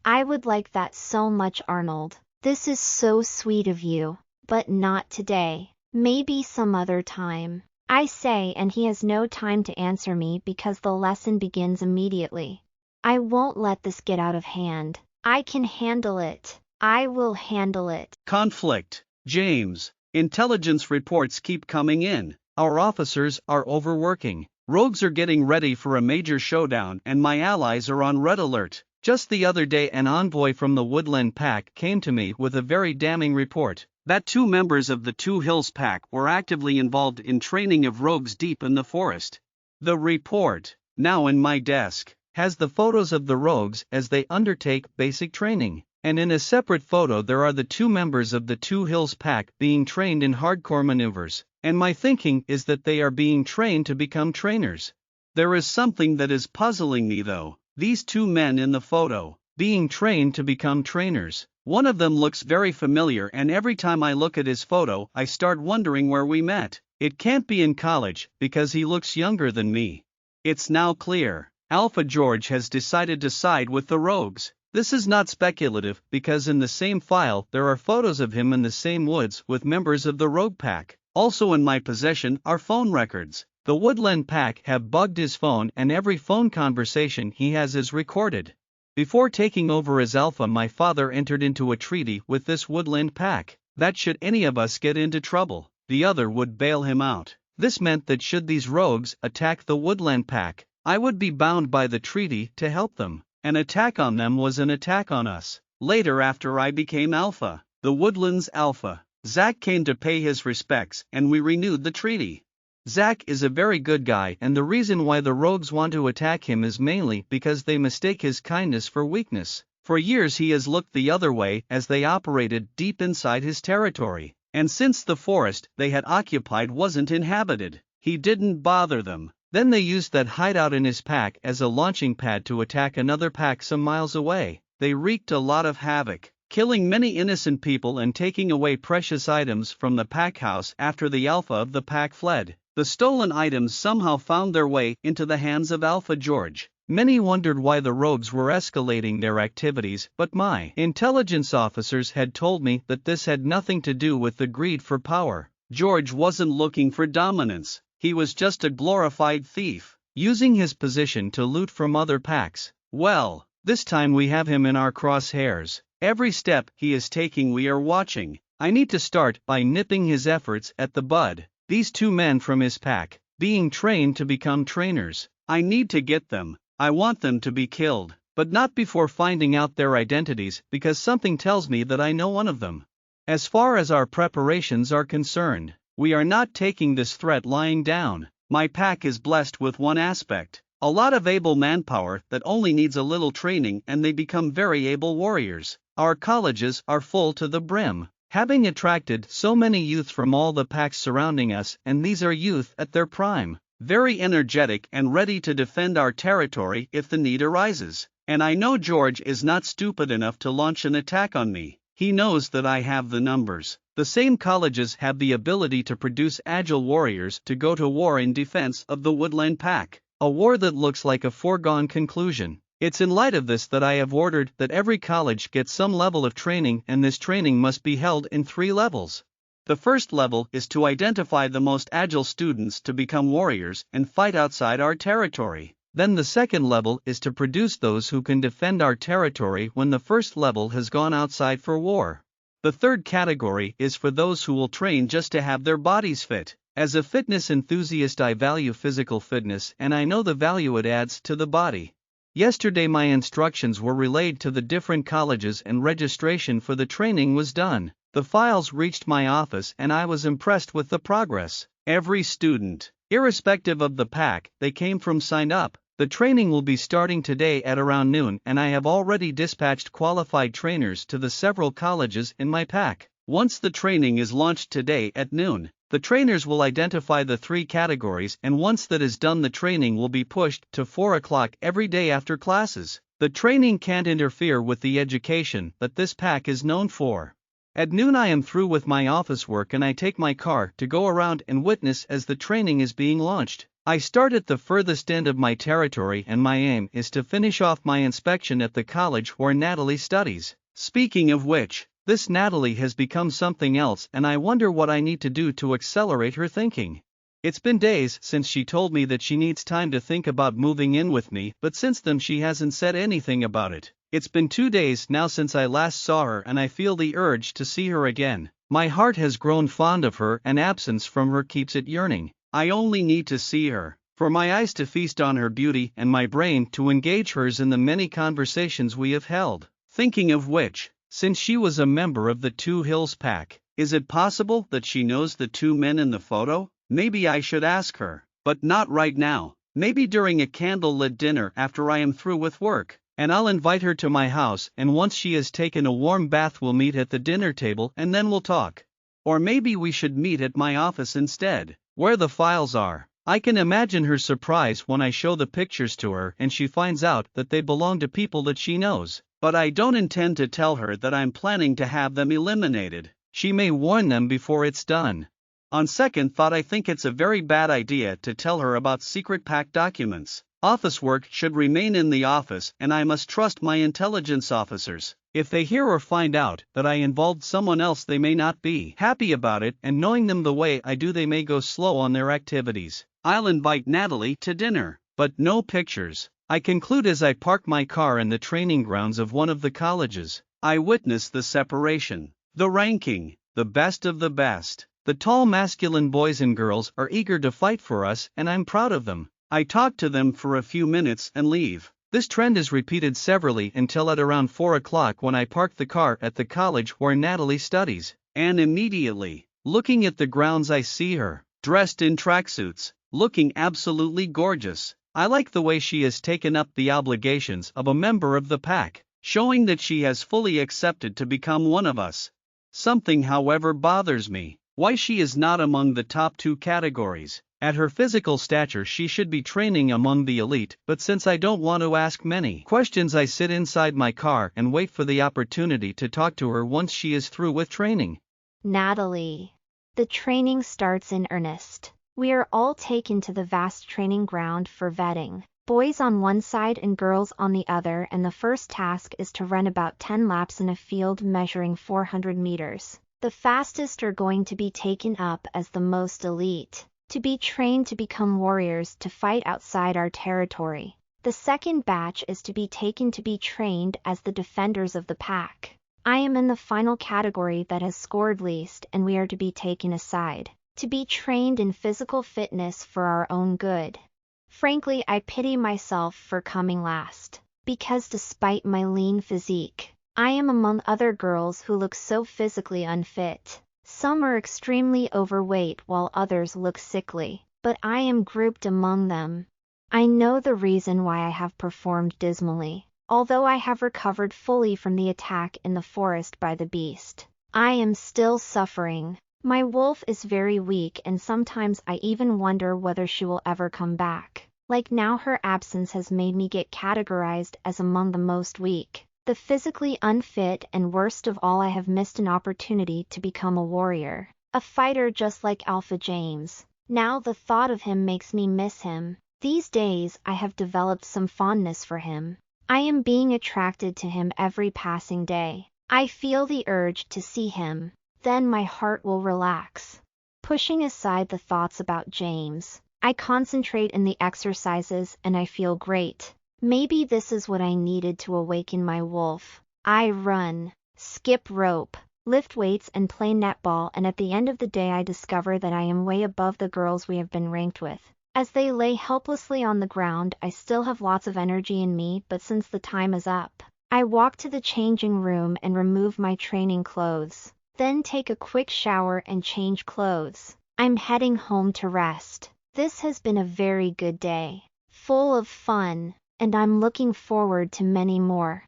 I would like that so much, Arnold. This is so sweet of you, but not today. Maybe some other time. I say, and he has no time to answer me because the lesson begins immediately. I won't let this get out of hand. I can handle it. I will handle it. Conflict. James. Intelligence reports keep coming in. Our officers are overworking. Rogues are getting ready for a major showdown and my allies are on red alert. Just the other day an envoy from the Woodland Pack came to me with a very damning report that 2 members of the Two Hills Pack were actively involved in training of rogues deep in the forest. The report, now in my desk, has the photos of the rogues as they undertake basic training, and in a separate photo there are the 2 members of the Two Hills Pack being trained in hardcore maneuvers, and my thinking is that they are being trained to become trainers. There is something that is puzzling me though. These 2 men in the photo, being trained to become trainers. One of them looks very familiar and every time I look at his photo I start wondering where we met. It can't be in college, because he looks younger than me. It's now clear. Alpha George has decided to side with the rogues. This is not speculative because in the same file there are photos of him in the same woods with members of the rogue pack. Also in my possession are phone records. The Woodland Pack have bugged his phone and every phone conversation he has is recorded. Before taking over as Alpha, my father entered into a treaty with this Woodland Pack that should any of us get into trouble, the other would bail him out. This meant that should these rogues attack the Woodland Pack, I would be bound by the treaty to help them. An attack on them was an attack on us. Later, after I became Alpha, the Woodlands Alpha, Zach came to pay his respects and we renewed the treaty. Zach is a very good guy and the reason why the rogues want to attack him is mainly because they mistake his kindness for weakness. For years he has looked the other way as they operated deep inside his territory, and since the forest they had occupied wasn't inhabited, he didn't bother them. Then they used that hideout in his pack as a launching pad to attack another pack some miles away. They wreaked a lot of havoc, killing many innocent people and taking away precious items from the pack house after the Alpha of the pack fled. The stolen items somehow found their way into the hands of Alpha George. Many wondered why the rogues were escalating their activities, but my intelligence officers had told me that this had nothing to do with the greed for power. George wasn't looking for dominance, he was just a glorified thief, using his position to loot from other packs. Well, this time we have him in our crosshairs. Every step he is taking we are watching. I need to start by nipping his efforts at the bud. These 2 men from his pack, being trained to become trainers. I need to get them. I want them to be killed, but not before finding out their identities because something tells me that I know one of them. As far as our preparations are concerned, we are not taking this threat lying down. My pack is blessed with one aspect, a lot of able manpower that only needs a little training and they become very able warriors. Our colleges are full to the brim, having attracted so many youth from all the packs surrounding us, and these are youth at their prime, very energetic and ready to defend our territory if the need arises. And I know George is not stupid enough to launch an attack on me. He knows that I have the numbers. The same colleges have the ability to produce agile warriors to go to war in defense of the Woodland Pack, a war that looks like a foregone conclusion. It's in light of this that I have ordered that every college gets some level of training, and this training must be held in 3 levels. The first level is to identify the most agile students to become warriors and fight outside our territory. Then the second level is to produce those who can defend our territory when the first level has gone outside for war. The third category is for those who will train just to have their bodies fit. As a fitness enthusiast, I value physical fitness and I know the value it adds to the body. Yesterday my instructions were relayed to the different colleges and registration for the training was done. The files reached my office and I was impressed with the progress. Every student, irrespective of the pack they came from, signed up. The training will be starting today at around noon and I have already dispatched qualified trainers to the several colleges in my pack. Once the training is launched today at noon, the trainers will identify the 3 categories, and once that is done the training will be pushed to 4 o'clock every day after classes. The training can't interfere with the education that this pack is known for. At noon I am through with my office work and I take my car to go around and witness as the training is being launched. I start at the furthest end of my territory and my aim is to finish off my inspection at the college where Natalie studies. Speaking of which, This Natalie has become something else, and I wonder what I need to do to accelerate her thinking. It's been days since she told me that she needs time to think about moving in with me, but since then she hasn't said anything about it. It's been 2 days now since I last saw her, and I feel the urge to see her again. My heart has grown fond of her, and absence from her keeps it yearning. I only need to see her, for my eyes to feast on her beauty and my brain to engage hers in the many conversations we have held. Thinking of which, since she was a member of the Two Hills pack, is it possible that she knows the two men in the photo? Maybe I should ask her, but not right now. Maybe during a candle-lit dinner after I am through with work, and I'll invite her to my house, and once she has taken a warm bath we'll meet at the dinner table and then we'll talk. Or maybe we should meet at my office instead, where the files are. I can imagine her surprise when I show the pictures to her and she finds out that they belong to people that she knows. But I don't intend to tell her that I'm planning to have them eliminated. She may warn them before it's done. On second thought, I think it's a very bad idea to tell her about secret pack documents. Office work should remain in the office, and I must trust my intelligence officers. If they hear or find out that I involved someone else, they may not be happy about it, and knowing them the way I do, they may go slow on their activities. I'll invite Natalie to dinner, but no pictures. I conclude as I park my car in the training grounds of one of the colleges. I witness the separation, the ranking, the best of the best. The tall masculine boys and girls are eager to fight for us, and I'm proud of them. I talk to them for a few minutes and leave. This trend is repeated severally until at around 4 o'clock when I park the car at the college where Natalie studies, and immediately, looking at the grounds, I see her, dressed in tracksuits, looking absolutely gorgeous. I like the way she has taken up the obligations of a member of the pack, showing that she has fully accepted to become one of us. Something, however, bothers me. Why she is not among the top 2 categories. At her physical stature she should be training among the elite, but since I don't want to ask many questions, I sit inside my car and wait for the opportunity to talk to her once she is through with training. Natalie. The training starts in earnest. We are all taken to the vast training ground for vetting. Boys on one side and girls on the other, and the first task is to run about 10 laps in a field measuring 400 meters. The fastest are going to be taken up as the most elite, to be trained to become warriors to fight outside our territory. The second batch is to be taken to be trained as the defenders of the pack. I am in the final category that has scored least, and we are to be taken aside, to be trained in physical fitness for our own good. Frankly, I pity myself for coming last, because despite my lean physique, I am among other girls who look so physically unfit. Some are extremely overweight while others look sickly, but I am grouped among them. I know the reason why I have performed dismally, although I have recovered fully from the attack in the forest by the beast. I am still suffering. My wolf is very weak, and sometimes I even wonder whether she will ever come back. Like now, her absence has made me get categorized as among the most weak, the physically unfit, and worst of all, I have missed an opportunity to become a warrior, a fighter just like Alpha James. Now the thought of him makes me miss him. These days I have developed some fondness for him. I am being attracted to him every passing day. I feel the urge to see him. Then my heart will relax. Pushing aside the thoughts about James, I concentrate in the exercises and I feel great. Maybe this is what I needed to awaken my wolf. I run, skip rope, lift weights and play netball, and at the end of the day I discover that I am way above the girls we have been ranked with. As they lay helplessly on the ground, I still have lots of energy in me, but since the time is up, I walk to the changing room and remove my training clothes. Then take a quick shower and change clothes. I'm heading home to rest. This has been a very good day, full of fun, and I'm looking forward to many more.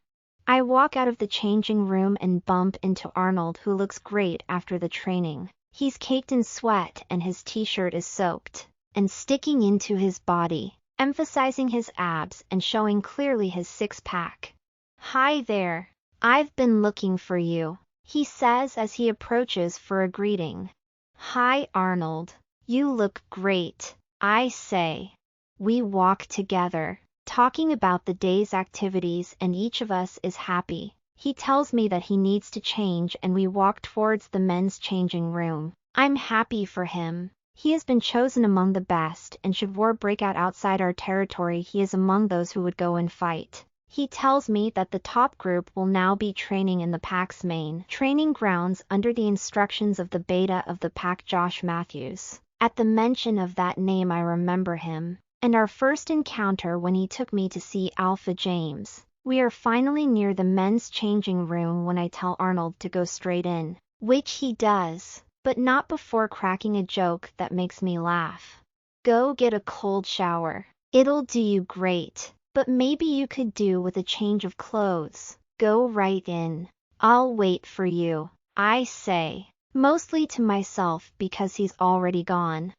I walk out of the changing room and bump into Arnold, who looks great after the training. He's caked in sweat and his t-shirt is soaked and sticking into his body, emphasizing his abs and showing clearly his six-pack. "Hi there. I've been looking for you," he says as he approaches for a greeting. "Hi Arnold. You look great," I say. We walk together, talking about the day's activities, and each of us is happy. He tells me that he needs to change and we walk towards the men's changing room. I'm happy for him. He has been chosen among the best, and should war break out outside our territory, he is among those who would go and fight. He tells me that the top group will now be training in the pack's main training grounds under the instructions of the beta of the pack, Josh Matthews. At the mention of that name I remember him, and our first encounter when he took me to see Alpha James. We are finally near the men's changing room when I tell Arnold to go straight in, which he does, but not before cracking a joke that makes me laugh. Go get a cold shower. It'll do you great, but maybe you could do with a change of clothes. Go right in. I'll wait for you, I say, mostly to myself because he's already gone.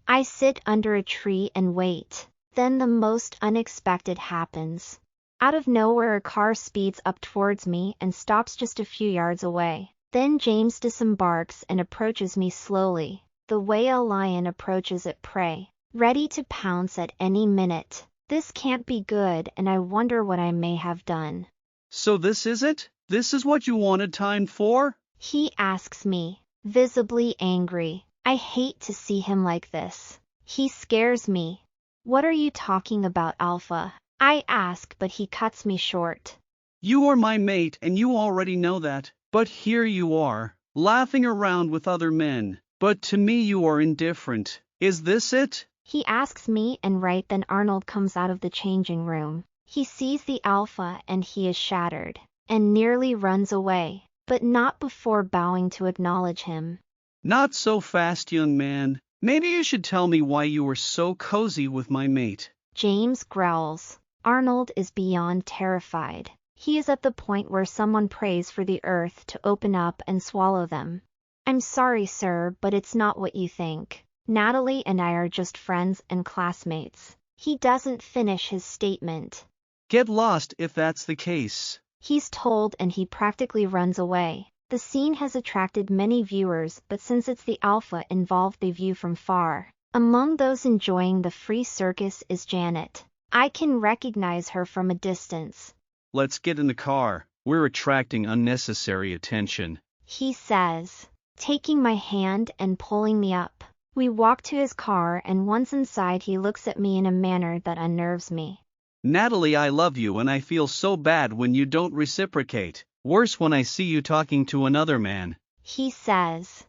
I sit under a tree and wait. Then the most unexpected happens. Out of nowhere a car speeds up towards me and stops just a few yards away. Then James disembarks and approaches me slowly, the way a lion approaches its prey, ready to pounce at any minute. This can't be good, and I wonder what I may have done. So this is it? This is what you wanted time for? He asks me, visibly angry. I hate to see him like this. He scares me. What are you talking about, Alpha? I ask, but he cuts me short. You are my mate and you already know that, but here you are, laughing around with other men. But to me you are indifferent. Is this it? He asks me, and right then Arnold comes out of the changing room. He sees the Alpha and he is shattered, and nearly runs away, but not before bowing to acknowledge him. Not so fast, young man. Maybe you should tell me why you were so cozy with my mate. James growls. Arnold is beyond terrified. He is at the point where someone prays for the earth to open up and swallow them. I'm sorry, sir, but it's not what you think. Natalie and I are just friends and classmates. He doesn't finish his statement. Get lost if that's the case. He's told, and he practically runs away. The scene has attracted many viewers, but since it's the Alpha involved, they view from far. Among those enjoying the free circus is Janet. I can recognize her from a distance. Let's get in the car. We're attracting unnecessary attention, he says, taking my hand and pulling me up. We walk to his car, and once inside he looks at me in a manner that unnerves me. Natalie, I love you and I feel so bad when you don't reciprocate. Worse when I see you talking to another man, he says.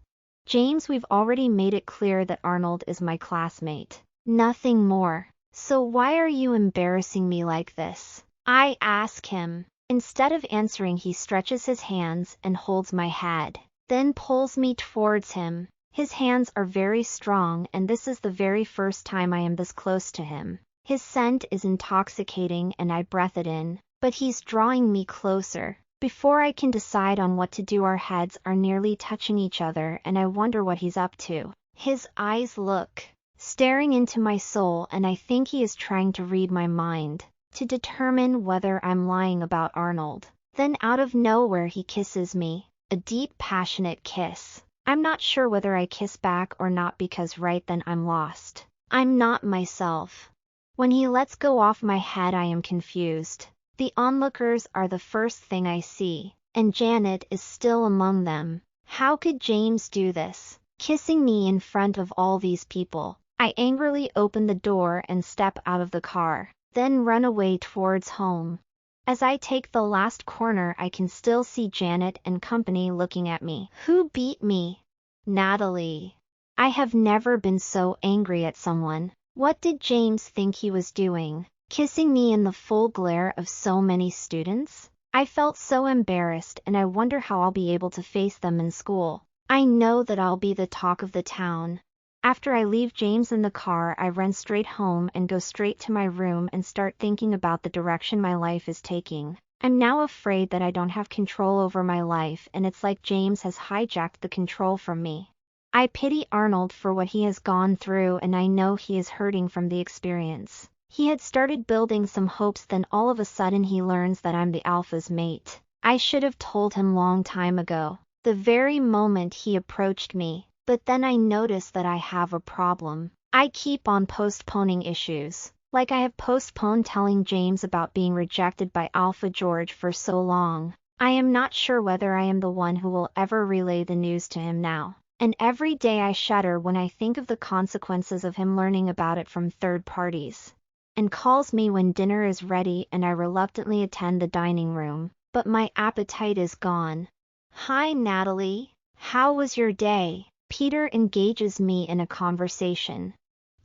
James, we've already made it clear that Arnold is my classmate. Nothing more. So why are you embarrassing me like this? I ask him. Instead of answering, he stretches his hands and holds my head, then pulls me towards him. His hands are very strong, and this is the very first time I am this close to him. His scent is intoxicating and I breathe it in, but he's drawing me closer. Before I can decide on what to do, our heads are nearly touching each other, and I wonder what he's up to. His eyes look, staring into my soul, and I think he is trying to read my mind, to determine whether I'm lying about Arnold. Then out of nowhere he kisses me, a deep, passionate kiss. I'm not sure whether I kiss back or not, because right then I'm lost. I'm not myself. When he lets go off my head, I am confused. The onlookers are the first thing I see, and Janet is still among them. How could James do this, kissing me in front of all these people? I angrily open the door and step out of the car, then run away towards home. As I take the last corner, I can still see Janet and company looking at me. Who beat me? Natalie. I have never been so angry at someone. What did James think he was doing, kissing me in the full glare of so many students? I felt so embarrassed, and I wonder how I'll be able to face them in school. I know that I'll be the talk of the town. After I leave James in the car, I run straight home and go straight to my room and start thinking about the direction my life is taking. I'm now afraid that I don't have control over my life, and it's like James has hijacked the control from me. I pity Arnold for what he has gone through, and I know he is hurting from the experience. He had started building some hopes, then all of a sudden he learns that I'm the Alpha's mate. I should have told him long time ago, the very moment he approached me. But then I notice that I have a problem. I keep on postponing issues, like I have postponed telling James about being rejected by Alpha George for so long. I am not sure whether I am the one who will ever relay the news to him now, and every day I shudder when I think of the consequences of him learning about it from third parties. And calls me when dinner is ready and I reluctantly attend the dining room, but my appetite is gone. Hi Natalie, how was your day? Peter engages me in a conversation.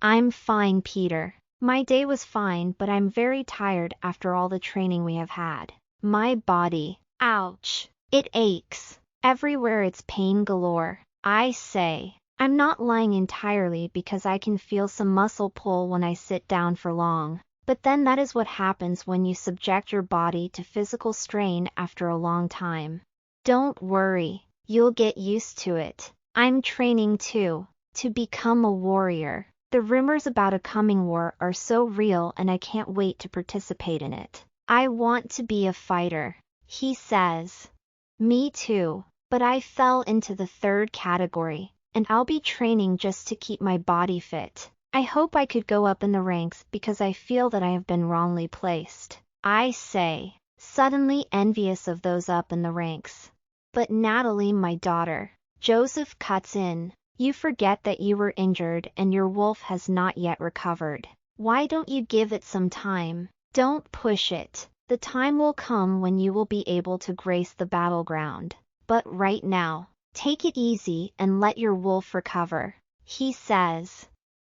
I'm fine, Peter. My day was fine, but I'm very tired after all the training we have had. My body, ouch, it aches. Everywhere it's pain galore. I say, I'm not lying entirely because I can feel some muscle pull when I sit down for long. But then that is what happens when you subject your body to physical strain after a long time. Don't worry, you'll get used to it. I'm training too, to become a warrior. The rumors about a coming war are so real and I can't wait to participate in it. I want to be a fighter, he says. Me too, but I fell into the third category, and I'll be training just to keep my body fit. I hope I could go up in the ranks because I feel that I have been wrongly placed. I say, suddenly envious of those up in the ranks. But Natalie, my daughter, Joseph cuts in. You forget that you were injured and your wolf has not yet recovered. Why don't you give it some time? Don't push it. The time will come when you will be able to grace the battleground. But right now, take it easy and let your wolf recover, he says.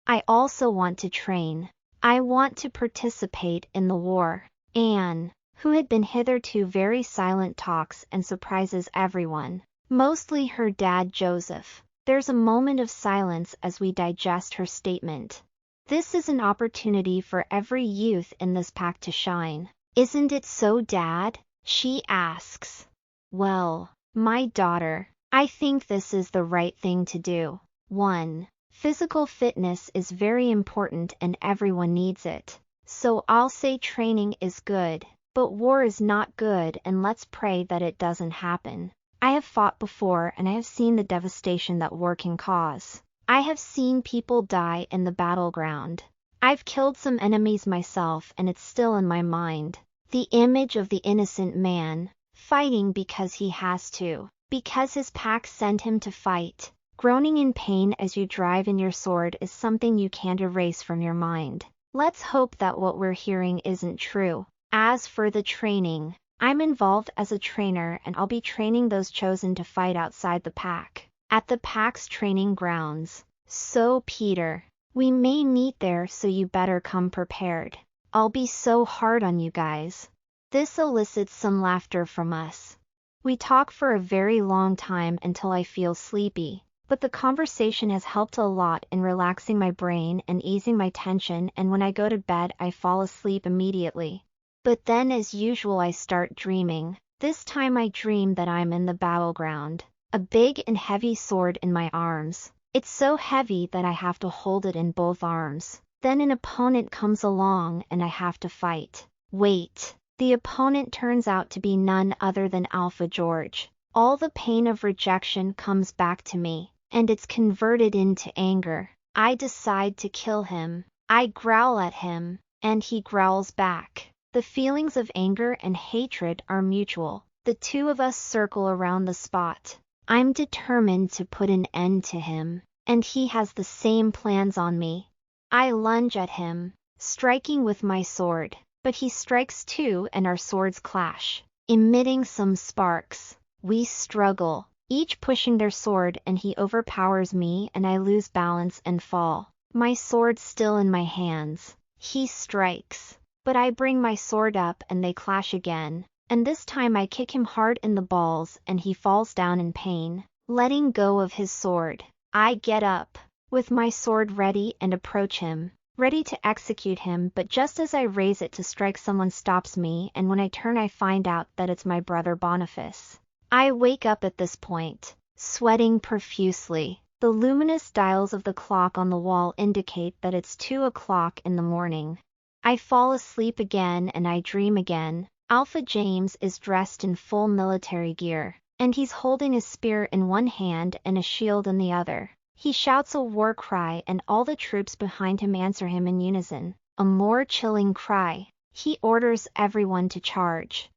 I also want to train. I want to participate in the war. Anne, who had been hitherto very silent, talks and surprises everyone, mostly her dad Joseph. There's a moment of silence as we digest her statement. This is an opportunity for every youth in this pack to shine. Isn't it so, Dad? She asks. Well, my daughter, I think this is the right thing to do. 1. Physical fitness is very important and everyone needs it. So I'll say training is good, but war is not good, and let's pray that it doesn't happen. I have fought before and I have seen the devastation that war can cause. I have seen people die in the battleground. I've killed some enemies myself and it's still in my mind. The image of the innocent man, fighting because he has to, because his pack sent him to fight. Groaning in pain as you drive in your sword is something you can't erase from your mind. Let's hope that what we're hearing isn't true. As for the training, I'm involved as a trainer and I'll be training those chosen to fight outside the pack, at the pack's training grounds. So Peter, we may meet there, so you better come prepared. I'll be so hard on you guys. This elicits some laughter from us. We talk for a very long time until I feel sleepy, but the conversation has helped a lot in relaxing my brain and easing my tension, and when I go to bed I fall asleep immediately. But then as usual I start dreaming. This time I dream that I'm in the battleground. A big and heavy sword in my arms. It's so heavy that I have to hold it in both arms. Then an opponent comes along and I have to fight. Wait, the opponent turns out to be none other than Alpha George. All the pain of rejection comes back to me, and it's converted into anger. I decide to kill him. I growl at him, and he growls back. The feelings of anger and hatred are mutual. The two of us circle around the spot. I'm determined to put an end to him, and he has the same plans on me. I lunge at him, striking with my sword, but he strikes too and our swords clash, emitting some sparks. We struggle, each pushing their sword, and he overpowers me and I lose balance and fall. My sword still in my hands. He strikes, but I bring my sword up and they clash again, and this time I kick him hard in the balls and he falls down in pain, letting go of his sword. I get up, with my sword ready, and approach him, ready to execute him, but just as I raise it to strike someone stops me, and when I turn I find out that it's my brother Boniface. I wake up at this point, sweating profusely. The luminous dials of the clock on the wall indicate that it's 2 o'clock in the morning. I fall asleep again and I dream again. Alpha James is dressed in full military gear, and he's holding a spear in one hand and a shield in the other. He shouts a war cry and all the troops behind him answer him in unison. A more chilling cry. He orders everyone to charge.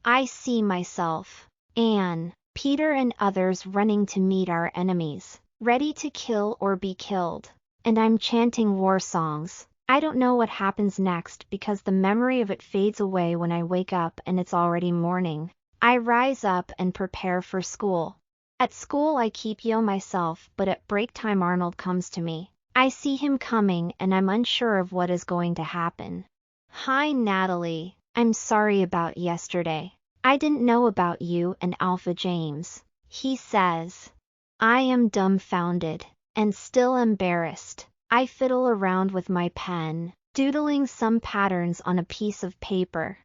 I see myself, Anne, Peter and others running to meet our enemies, ready to kill or be killed. And I'm chanting war songs. I don't know what happens next because the memory of it fades away when I wake up and it's already morning. I rise up and prepare for school. At school I keep myself, but at break time Arnold comes to me. I see him coming and I'm unsure of what is going to happen. Hi Natalie, I'm sorry about yesterday. I didn't know about you and Alpha James, he says. I am dumbfounded and still embarrassed. I fiddle around with my pen, doodling some patterns on a piece of paper.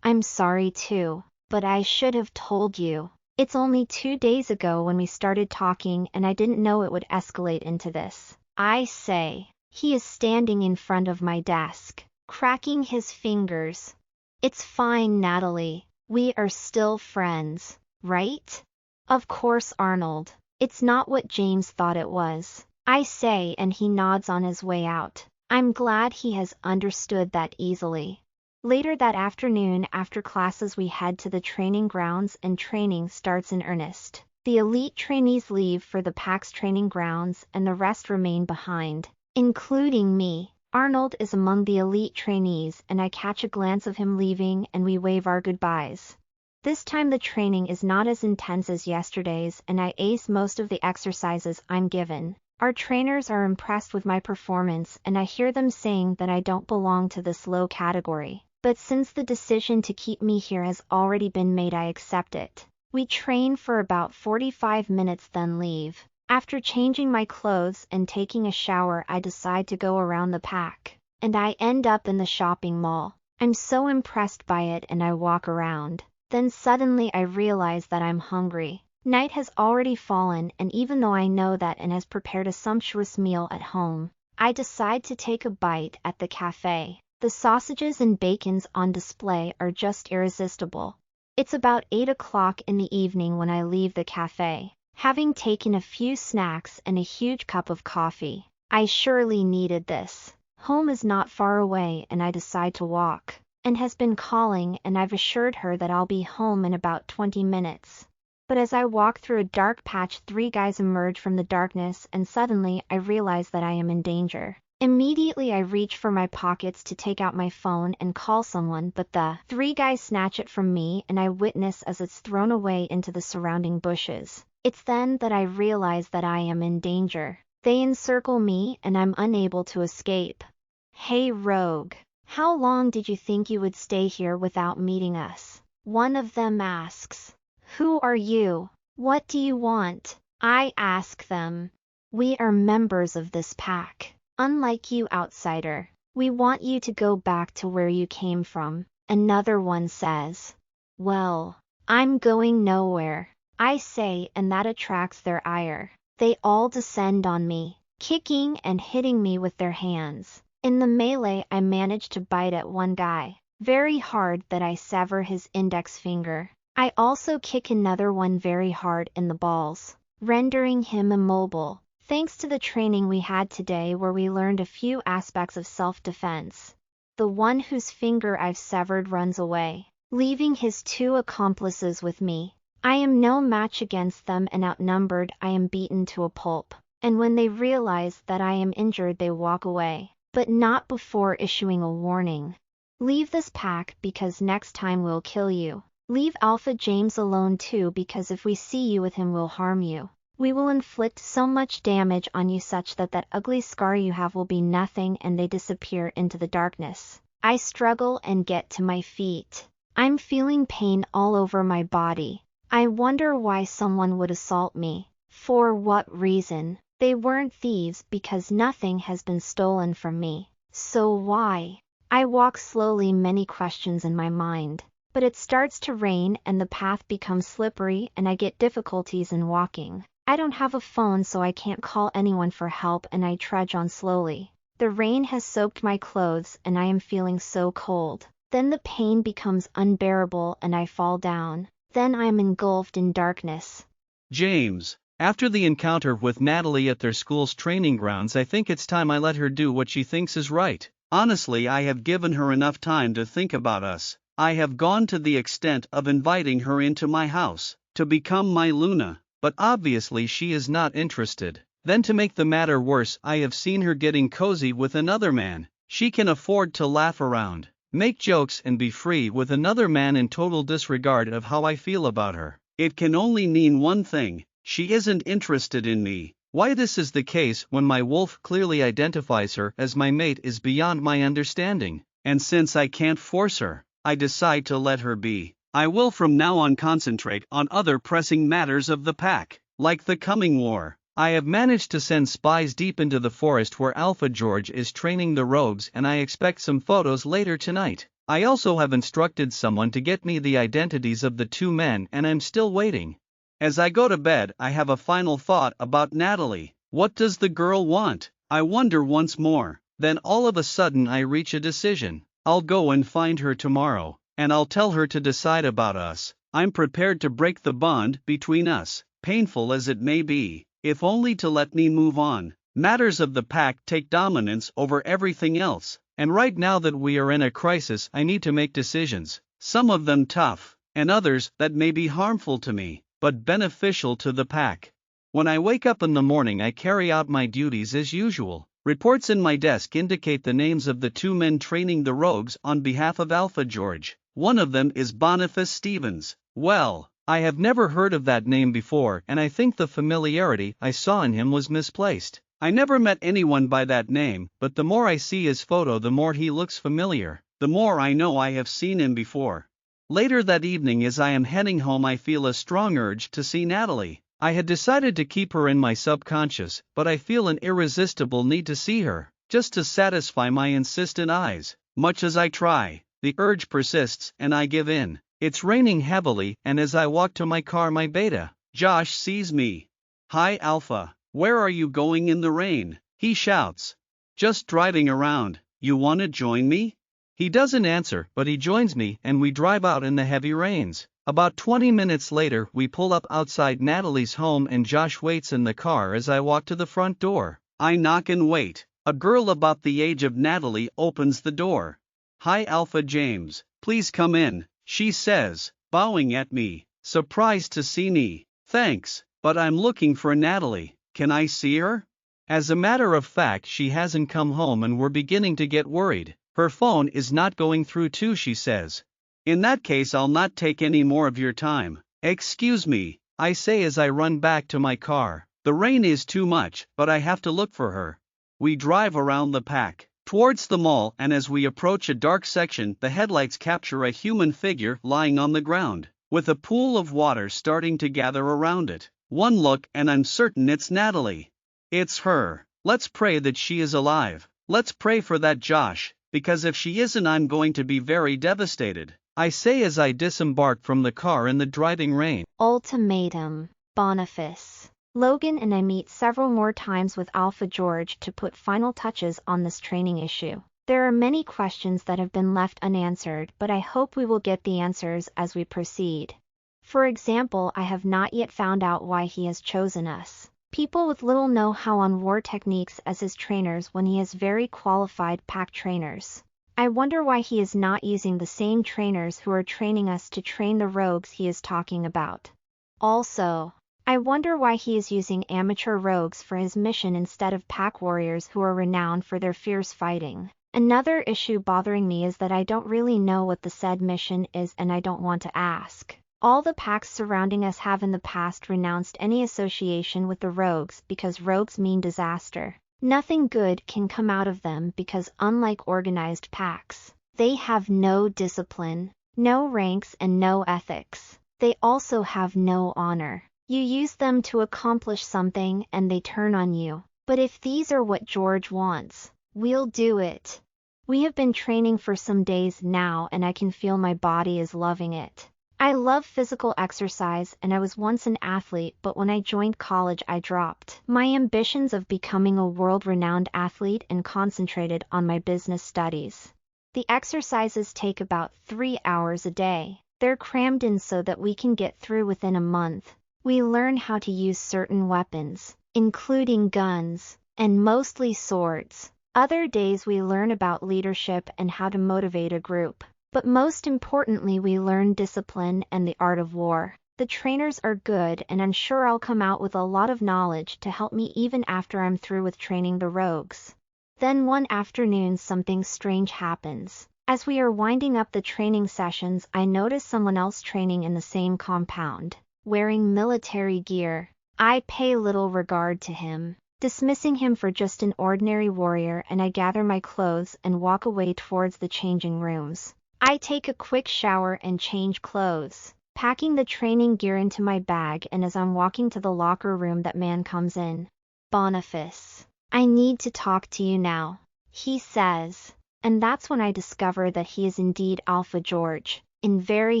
I'm sorry too, but I should have told you. It's only 2 days ago when we started talking and I didn't know it would escalate into this. I say. He is standing in front of my desk, cracking his fingers. It's fine, Natalie. We are still friends, right? Of course, Arnold. It's not what James thought it was, I say, and he nods on his way out. I'm glad he has understood that easily. Later that afternoon after classes we head to the training grounds and training starts in earnest. The elite trainees leave for the PAX training grounds and the rest remain behind, including me. Arnold is among the elite trainees and I catch a glance of him leaving and we wave our goodbyes. This time the training is not as intense as yesterday's and I ace most of the exercises I'm given. Our trainers are impressed with my performance and I hear them saying that I don't belong to this low category. But since the decision to keep me here has already been made, I accept it. We train for about 45 minutes then leave. After changing my clothes and taking a shower I decide to go around the pack. And I end up in the shopping mall. I'm so impressed by it and I walk around. Then suddenly I realize that I'm hungry. Night has already fallen and even though I know that and has prepared a sumptuous meal at home, I decide to take a bite at the cafe. The sausages and bacons on display are just irresistible. It's about 8 o'clock in the evening when I leave the cafe, having taken a few snacks and a huge cup of coffee. I surely needed this. Home is not far away and I decide to walk. And has been calling and I've assured her that I'll be home in about 20 minutes. But as I walk through a dark patch 3 guys emerge from the darkness and suddenly I realize that I am in danger. Immediately I reach for my pockets to take out my phone and call someone, but the 3 guys snatch it from me and I witness as it's thrown away into the surrounding bushes. It's then that I realize that I am in danger. They encircle me and I'm unable to escape. Hey rogue, how long did you think you would stay here without meeting us? One of them asks. Who are you? What do you want? I ask them. We are members of this pack. Unlike you, outsider, we want you to go back to where you came from. Another one says. Well, I'm going nowhere, I say, and that attracts their ire. They all descend on me, kicking and hitting me with their hands. In the melee I manage to bite at one guy, very hard that I sever his index finger. I also kick another one very hard in the balls, rendering him immobile. Thanks to the training we had today where we learned a few aspects of self-defense. The one whose finger I've severed runs away, leaving his 2 accomplices with me. I am no match against them and outnumbered I am beaten to a pulp. And when they realize that I am injured they walk away, but not before issuing a warning. Leave this pack because next time we'll kill you. Leave Alpha James alone too because if we see you with him we'll harm you. We will inflict so much damage on you such that that ugly scar you have will be nothing and they disappear into the darkness. I struggle and get to my feet. I'm feeling pain all over my body. I wonder why someone would assault me. For what reason? They weren't thieves because nothing has been stolen from me. So why? I walk slowly, many questions in my mind. But it starts to rain and the path becomes slippery and I get difficulties in walking. I don't have a phone so I can't call anyone for help and I trudge on slowly. The rain has soaked my clothes and I am feeling so cold. Then the pain becomes unbearable and I fall down. Then I am engulfed in darkness. James, after the encounter with Natalie at their school's training grounds, I think it's time I let her do what she thinks is right. Honestly, I have given her enough time to think about us. I have gone to the extent of inviting her into my house to become my Luna, but obviously she is not interested. Then to make the matter worse, I have seen her getting cozy with another man. She can afford to laugh around, make jokes and be free with another man in total disregard of how I feel about her. It can only mean one thing: she isn't interested in me. Why this is the case when my wolf clearly identifies her as my mate is beyond my understanding, and since I can't force her, I decide to let her be. I will from now on concentrate on other pressing matters of the pack, like the coming war. I have managed to send spies deep into the forest where Alpha George is training the rogues, and I expect some photos later tonight. I also have instructed someone to get me the identities of the two men, and I'm still waiting. As I go to bed, I have a final thought about Natalie. What does the girl want? I wonder once more. Then all of a sudden I reach a decision. I'll go and find her tomorrow, and I'll tell her to decide about us. I'm prepared to break the bond between us, painful as it may be, if only to let me move on. Matters of the pack take dominance over everything else, and right now that we are in a crisis, I need to make decisions, some of them tough, and others that may be harmful to me, but beneficial to the pack. When I wake up in the morning, I carry out my duties as usual. Reports in my desk indicate the names of the two men training the rogues on behalf of Alpha George. One of them is Boniface Stevens. Well, I have never heard of that name before, and I think the familiarity I saw in him was misplaced. I never met anyone by that name, but the more I see his photo, the more he looks familiar, the more I know I have seen him before. Later that evening, as I am heading home, I feel a strong urge to see Natalie. I had decided to keep her in my subconscious, but I feel an irresistible need to see her, just to satisfy my insistent eyes. Much as I try, the urge persists and I give in. It's raining heavily, and as I walk to my car, my beta, Josh, sees me. "Hi Alpha, where are you going in the rain?" he shouts. "Just driving around. You wanna join me?" He doesn't answer, but he joins me and we drive out in the heavy rains. About 20 minutes later, we pull up outside Natalie's home and Josh waits in the car as I walk to the front door. I knock and wait. A girl about the age of Natalie opens the door. "Hi Alpha James, please come in," she says, bowing at me. "Surprised to see me." "Thanks, but I'm looking for Natalie. Can I see her?" As a matter of fact, she hasn't come home and we're beginning to get worried. "Her phone is not going through too," she says. "In that case, I'll not take any more of your time." "Excuse me," I say as I run back to my car. "The rain is too much, but I have to look for her." We drive around the pack, towards the mall, and as we approach a dark section, the headlights capture a human figure lying on the ground, with a pool of water starting to gather around it. One look and I'm certain it's Natalie. It's her. Let's pray that she is alive. Let's pray for that, Josh, because if she isn't, I'm going to be very devastated, I say as I disembark from the car in the driving rain. Ultimatum. Boniface. Logan and I meet several more times with Alpha George to put final touches on this training issue. There are many questions that have been left unanswered, but I hope we will get the answers as we proceed. For example, I have not yet found out why he has chosen us, people with little know-how on war techniques, as his trainers when he has very qualified pack trainers. I wonder why he is not using the same trainers who are training us to train the rogues he is talking about. Also, I wonder why he is using amateur rogues for his mission instead of pack warriors who are renowned for their fierce fighting. Another issue bothering me is that I don't really know what the said mission is, and I don't want to ask. All the packs surrounding us have in the past renounced any association with the rogues because rogues mean disaster. Nothing good can come out of them because, unlike organized packs, they have no discipline, no ranks, and no ethics. They also have no honor. You use them to accomplish something and they turn on you. But if these are what George wants, we'll do it. We have been training for some days now and I can feel my body is loving it. I love physical exercise and I was once an athlete, but when I joined college I dropped my ambitions of becoming a world-renowned athlete and concentrated on my business studies. The exercises take about 3 hours a day. They're crammed in so that we can get through within a month. We learn how to use certain weapons, including guns, and mostly swords. Other days we learn about leadership and how to motivate a group. But most importantly, we learn discipline and the art of war. The trainers are good, and I'm sure I'll come out with a lot of knowledge to help me even after I'm through with training the rogues. Then one afternoon something strange happens. As we are winding up the training sessions, I notice someone else training in the same compound, wearing military gear. I pay little regard to him, dismissing him for just an ordinary warrior, and I gather my clothes and walk away towards the changing rooms. I take a quick shower and change clothes, packing the training gear into my bag, and as I'm walking to the locker room, that man comes in. "Boniface, I need to talk to you now," he says. And that's when I discover that he is indeed Alpha George, in very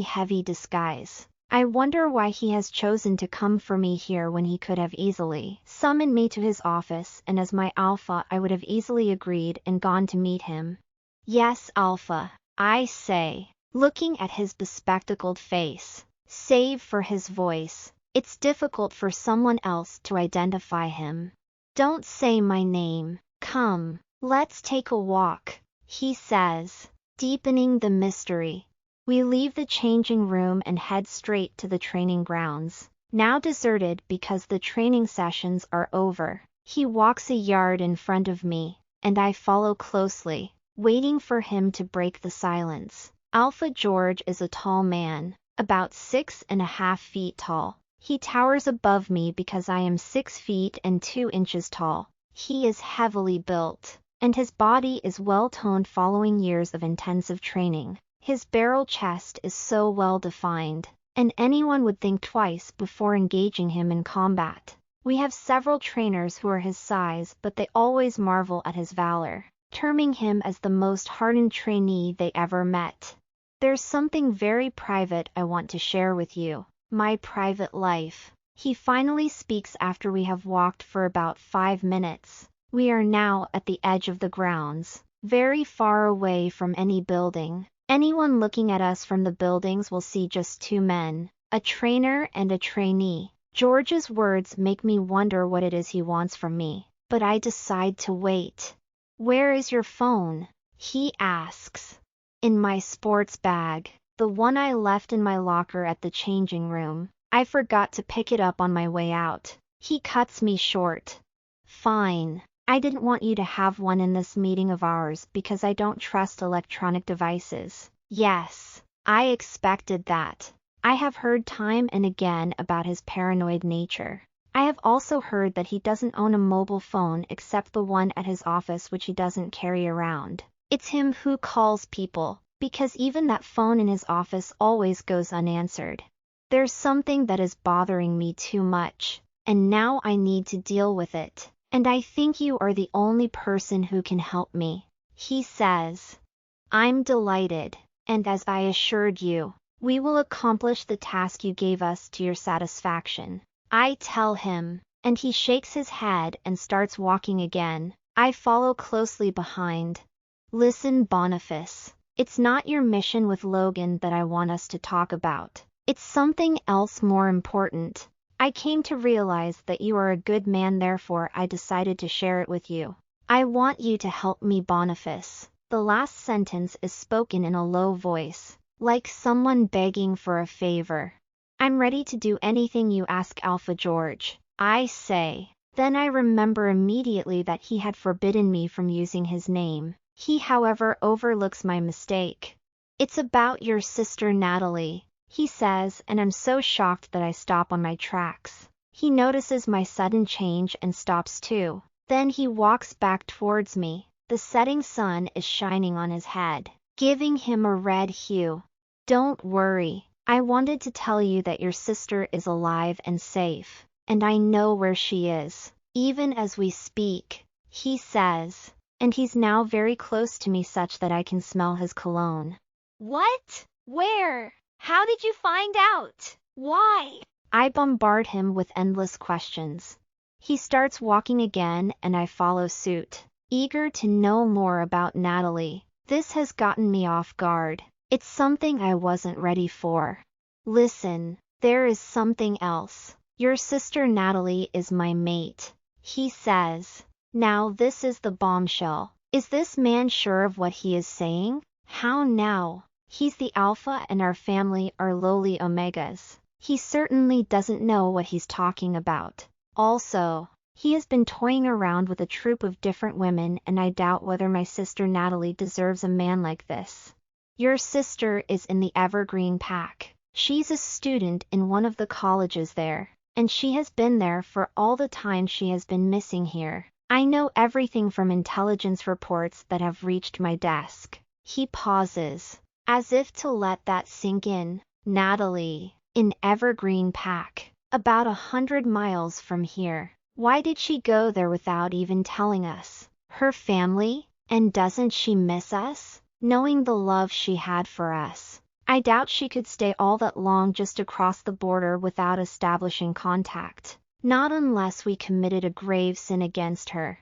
heavy disguise. I wonder why he has chosen to come for me here when he could have easily summoned me to his office, and as my Alpha I would have easily agreed and gone to meet him. "Yes, Alpha," I say, looking at his bespectacled face. Save for his voice, it's difficult for someone else to identify him. "Don't say my name. Come, let's take a walk," he says, deepening the mystery. We leave the changing room and head straight to the training grounds, now deserted because the training sessions are over. He walks a yard in front of me, and I follow closely, waiting for him to break the silence. Alpha George is a tall man, about 6.5 feet tall. He towers above me because I am 6 feet and 2 inches tall. He is heavily built, and his body is well-toned following years of intensive training. His barrel chest is so well defined, and anyone would think twice before engaging him in combat. We have several trainers who are his size, but they always marvel at his valor, terming him as the most hardened trainee they ever met. "There's something very private I want to share with you, my private life," he finally speaks after we have walked for about 5 minutes. We are now at the edge of the grounds, very far away from any building. Anyone looking at us from the buildings will see just 2 men, a trainer and a trainee. George's words make me wonder what it is he wants from me, but I decide to wait. "Where is your phone?" he asks. "In my sports bag, the one I left in my locker at the changing room. I forgot to pick it up on my way out." He cuts me short. "Fine. I didn't want you to have one in this meeting of ours because I don't trust electronic devices." Yes, I expected that. I have heard time and again about his paranoid nature. I have also heard that he doesn't own a mobile phone except the one at his office, which he doesn't carry around. It's him who calls people, because even that phone in his office always goes unanswered. There's something that is bothering me too much, and now I need to deal with it. "And I think you are the only person who can help me," he says. "I'm delighted, and as I assured you, we will accomplish the task you gave us to your satisfaction," I tell him, and he shakes his head and starts walking again. I follow closely behind. "Listen, Boniface, it's not your mission with Logan that I want us to talk about. It's something else more important. I came to realize that you are a good man, therefore I decided to share it with you. I want you to help me, Boniface." The last sentence is spoken in a low voice, like someone begging for a favor. "I'm ready to do anything you ask, Alpha George," I say. Then I remember immediately that he had forbidden me from using his name. He, however, overlooks my mistake. "It's about your sister Natalie," he says, and I'm so shocked that I stop on my tracks. He notices my sudden change and stops too. Then he walks back towards me. The setting sun is shining on his head, giving him a red hue. "Don't worry, I wanted to tell you that your sister is alive and safe, and I know where she is, even as we speak," he says, and he's now very close to me such that I can smell his cologne. "What? Where? How did you find out? Why?" I bombard him with endless questions. He starts walking again and I follow suit, eager to know more about Natalie. This has gotten me off guard. It's something I wasn't ready for. "Listen, there is something else. Your sister Natalie is my mate," he says. Now this is the bombshell. Is this man sure of what he is saying? How now? He's the alpha and our family are lowly omegas. He certainly doesn't know what he's talking about. Also, he has been toying around with a troop of different women, and I doubt whether my sister Natalie deserves a man like this. Your sister is in the Evergreen Pack. She's a student in one of the colleges there, and she has been there for all the time she has been missing here. I know everything from intelligence reports that have reached my desk. He pauses, as if to let that sink in. Natalie, in Evergreen Pack, about 100 miles from here. Why did she go there without even telling us? Her family? And doesn't she miss us? Knowing the love she had for us, I doubt she could stay all that long just across the border without establishing contact. Not unless we committed a grave sin against her.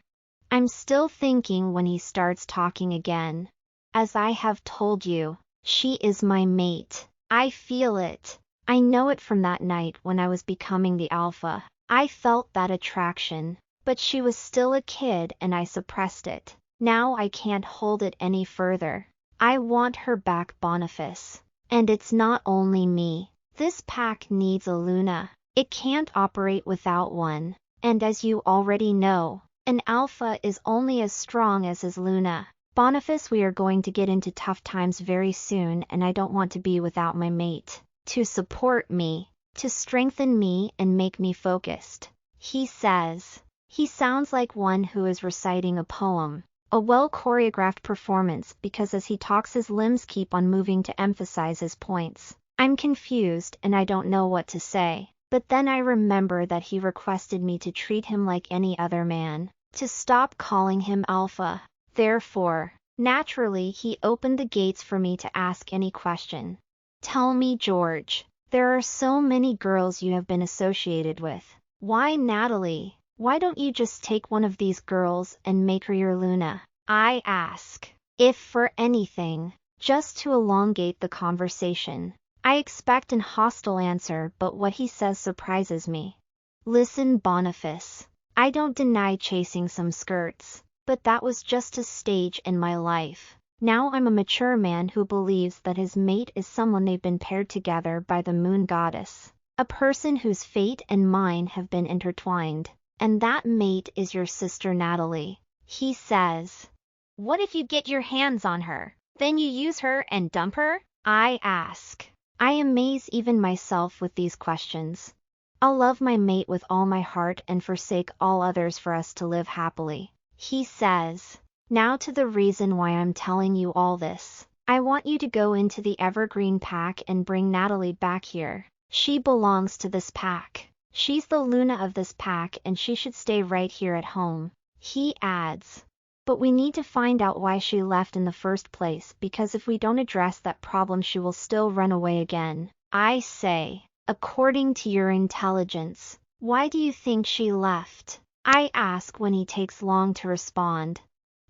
I'm still thinking when he starts talking again. As I have told you, she is my mate. I feel it. I know it from that night when I was becoming the alpha. I felt that attraction, but she was still a kid and I suppressed it. Now I can't hold it any further. I want her back, Boniface. And it's not only me. This pack needs a Luna. It can't operate without one. And as you already know, an alpha is only as strong as his Luna. Boniface, we are going to get into tough times very soon, and I don't want to be without my mate. To support me, to strengthen me and make me focused. He says. He sounds like one who is reciting a poem. A well-choreographed performance, because as he talks his limbs keep on moving to emphasize his points. I'm confused and I don't know what to say. But then I remember that he requested me to treat him like any other man, to stop calling him alpha. Therefore, naturally he opened the gates for me to ask any question. Tell me, George, there are so many girls you have been associated with. Why Natalie? Why don't you just take one of these girls and make her your Luna? I ask. If for anything, just to elongate the conversation. I expect an hostile answer, but what he says surprises me. Listen, Boniface. I don't deny chasing some skirts, but that was just a stage in my life. Now I'm a mature man who believes that his mate is someone they've been paired together by the moon goddess. A person whose fate and mine have been intertwined. And that mate is your sister Natalie. He says. What if you get your hands on her? Then you use her and dump her? I ask. I amaze even myself with these questions. I'll love my mate with all my heart and forsake all others for us to live happily. He says. Now to the reason why I'm telling you all this. I want you to go into the Evergreen Pack and bring Natalie back here. She belongs to this pack. She's the Luna of this pack and she should stay right here at home. He adds. But we need to find out why she left in the first place, because if we don't address that problem she will still run away again. I say, according to your intelligence, why do you think she left? I ask when he takes long to respond.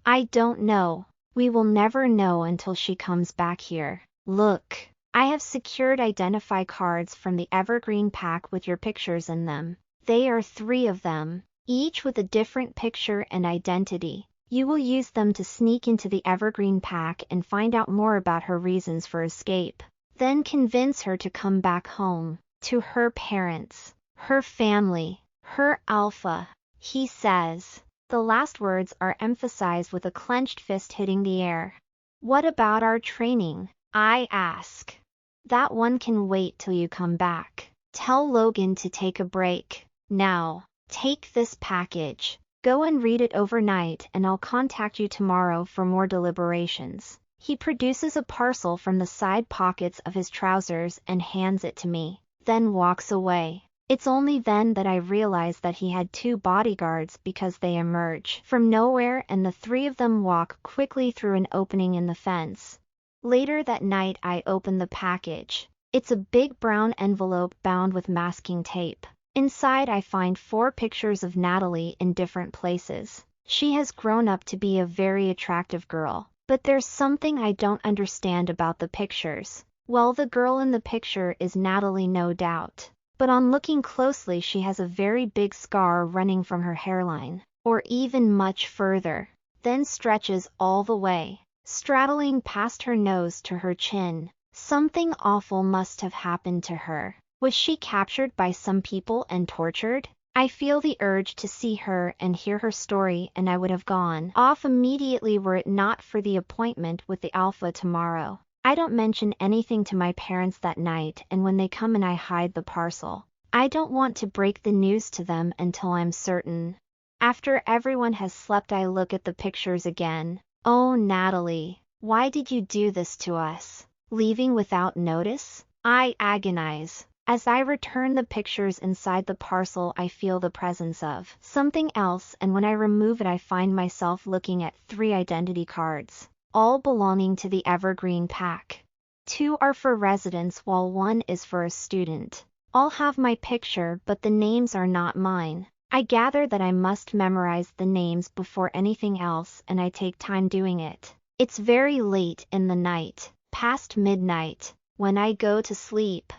I don't know. We will never know until she comes back here. Look. I have secured identify cards from the Evergreen Pack with your pictures in them. They are 3 of them, each with a different picture and identity. You will use them to sneak into the Evergreen Pack and find out more about her reasons for escape. Then convince her to come back home, to her parents, her family, her alpha. He says. The last words are emphasized with a clenched fist hitting the air. What about our training? I ask. That one can wait till you come back. Tell Logan to take a break. Now, take this package. Go and read it overnight and I'll contact you tomorrow for more deliberations. He produces a parcel from the side pockets of his trousers and hands it to me, then walks away. It's only then that I realize that he had 2 bodyguards because they emerge from nowhere and the 3 of them walk quickly through an opening in the fence. Later that night I open the package. It's a big brown envelope bound with masking tape. Inside I find 4 pictures of Natalie in different places. She has grown up to be a very attractive girl. But there's something I don't understand about the pictures. Well, the girl in the picture is Natalie, no doubt. But on looking closely she has a very big scar running from her hairline, or even much further, then stretches all the way. straddling past her nose to her chin. Something awful must have happened to her. Was she captured by some people and tortured? I feel the urge to see her and hear her story, and I would have gone off immediately were it not for the appointment with the Alpha tomorrow. I don't mention anything to my parents that night, and when they come in I hide the parcel. I don't want to break the news to them until I'm certain. After everyone has slept I look at the pictures again. Oh, Natalie, why did you do this to us? Leaving without notice? I agonize. As I return the pictures inside the parcel I feel the presence of something else, and when I remove it I find myself looking at 3 identity cards, all belonging to the Evergreen Pack. 2 are for residents while 1 is for a student. All have my picture, but the names are not mine. I gather that I must memorize the names before anything else, and I take time doing it. It's very late in the night, past midnight, when I go to sleep.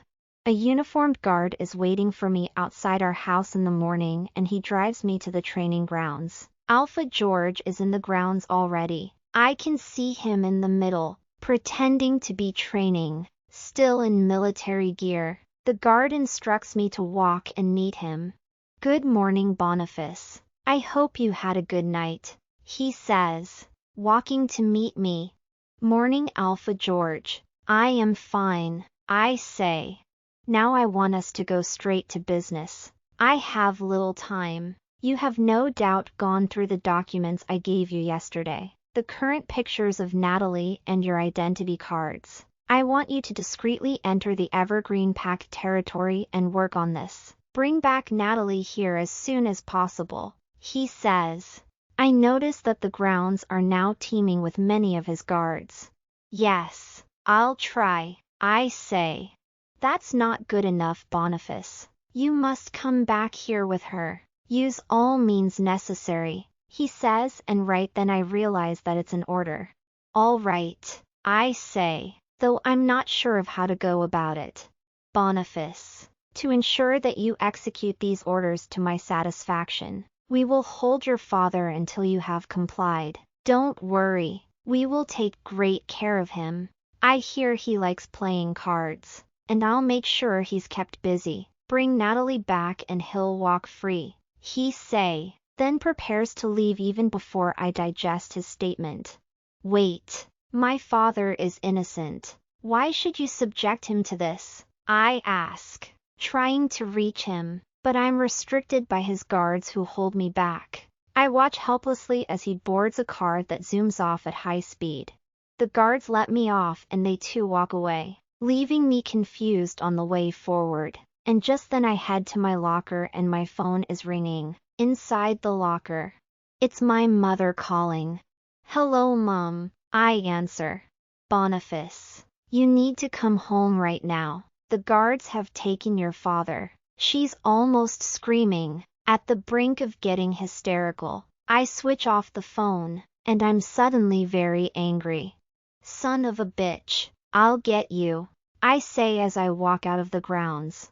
A uniformed guard is waiting for me outside our house in the morning, and he drives me to the training grounds. Alpha George is in the grounds already. I can see him in the middle, pretending to be training, still in military gear. The guard instructs me to walk and meet him. "Good morning, Boniface. I hope you had a good night," he says, walking to meet me. "Morning, Alpha George. I am fine," I say. Now I want us to go straight to business. I have little time. You have no doubt gone through the documents I gave you yesterday, the current pictures of Natalie and your identity cards. I want you to discreetly enter the Evergreen Pack territory and work on this. Bring back Natalie here as soon as possible, he says. I notice that the grounds are now teeming with many of his guards. Yes, I'll try, I say. That's not good enough, Boniface. You must come back here with her. Use all means necessary, he says, and right then I realize that it's an order. All right, I say, though I'm not sure of how to go about it. Boniface, to ensure that you execute these orders to my satisfaction, we will hold your father until you have complied. Don't worry, we will take great care of him. I hear he likes playing cards, and I'll make sure he's kept busy. Bring Natalie back and he'll walk free, he say, then prepares to leave even before I digest his statement. Wait, my father is innocent. Why should you subject him to this? I ask, trying to reach him, but I'm restricted by his guards who hold me back. I watch helplessly as he boards a car that zooms off at high speed. The guards let me off and they too walk away, leaving me confused on the way forward. And just then I head to my locker and my phone is ringing. Inside the locker, it's my mother calling. Hello, Mom, I answer. Boniface, you need to come home right now. The guards have taken your father. She's almost screaming, at the brink of getting hysterical. I switch off the phone, and I'm suddenly very angry. Son of a bitch, I'll get you, I say as I walk out of the grounds.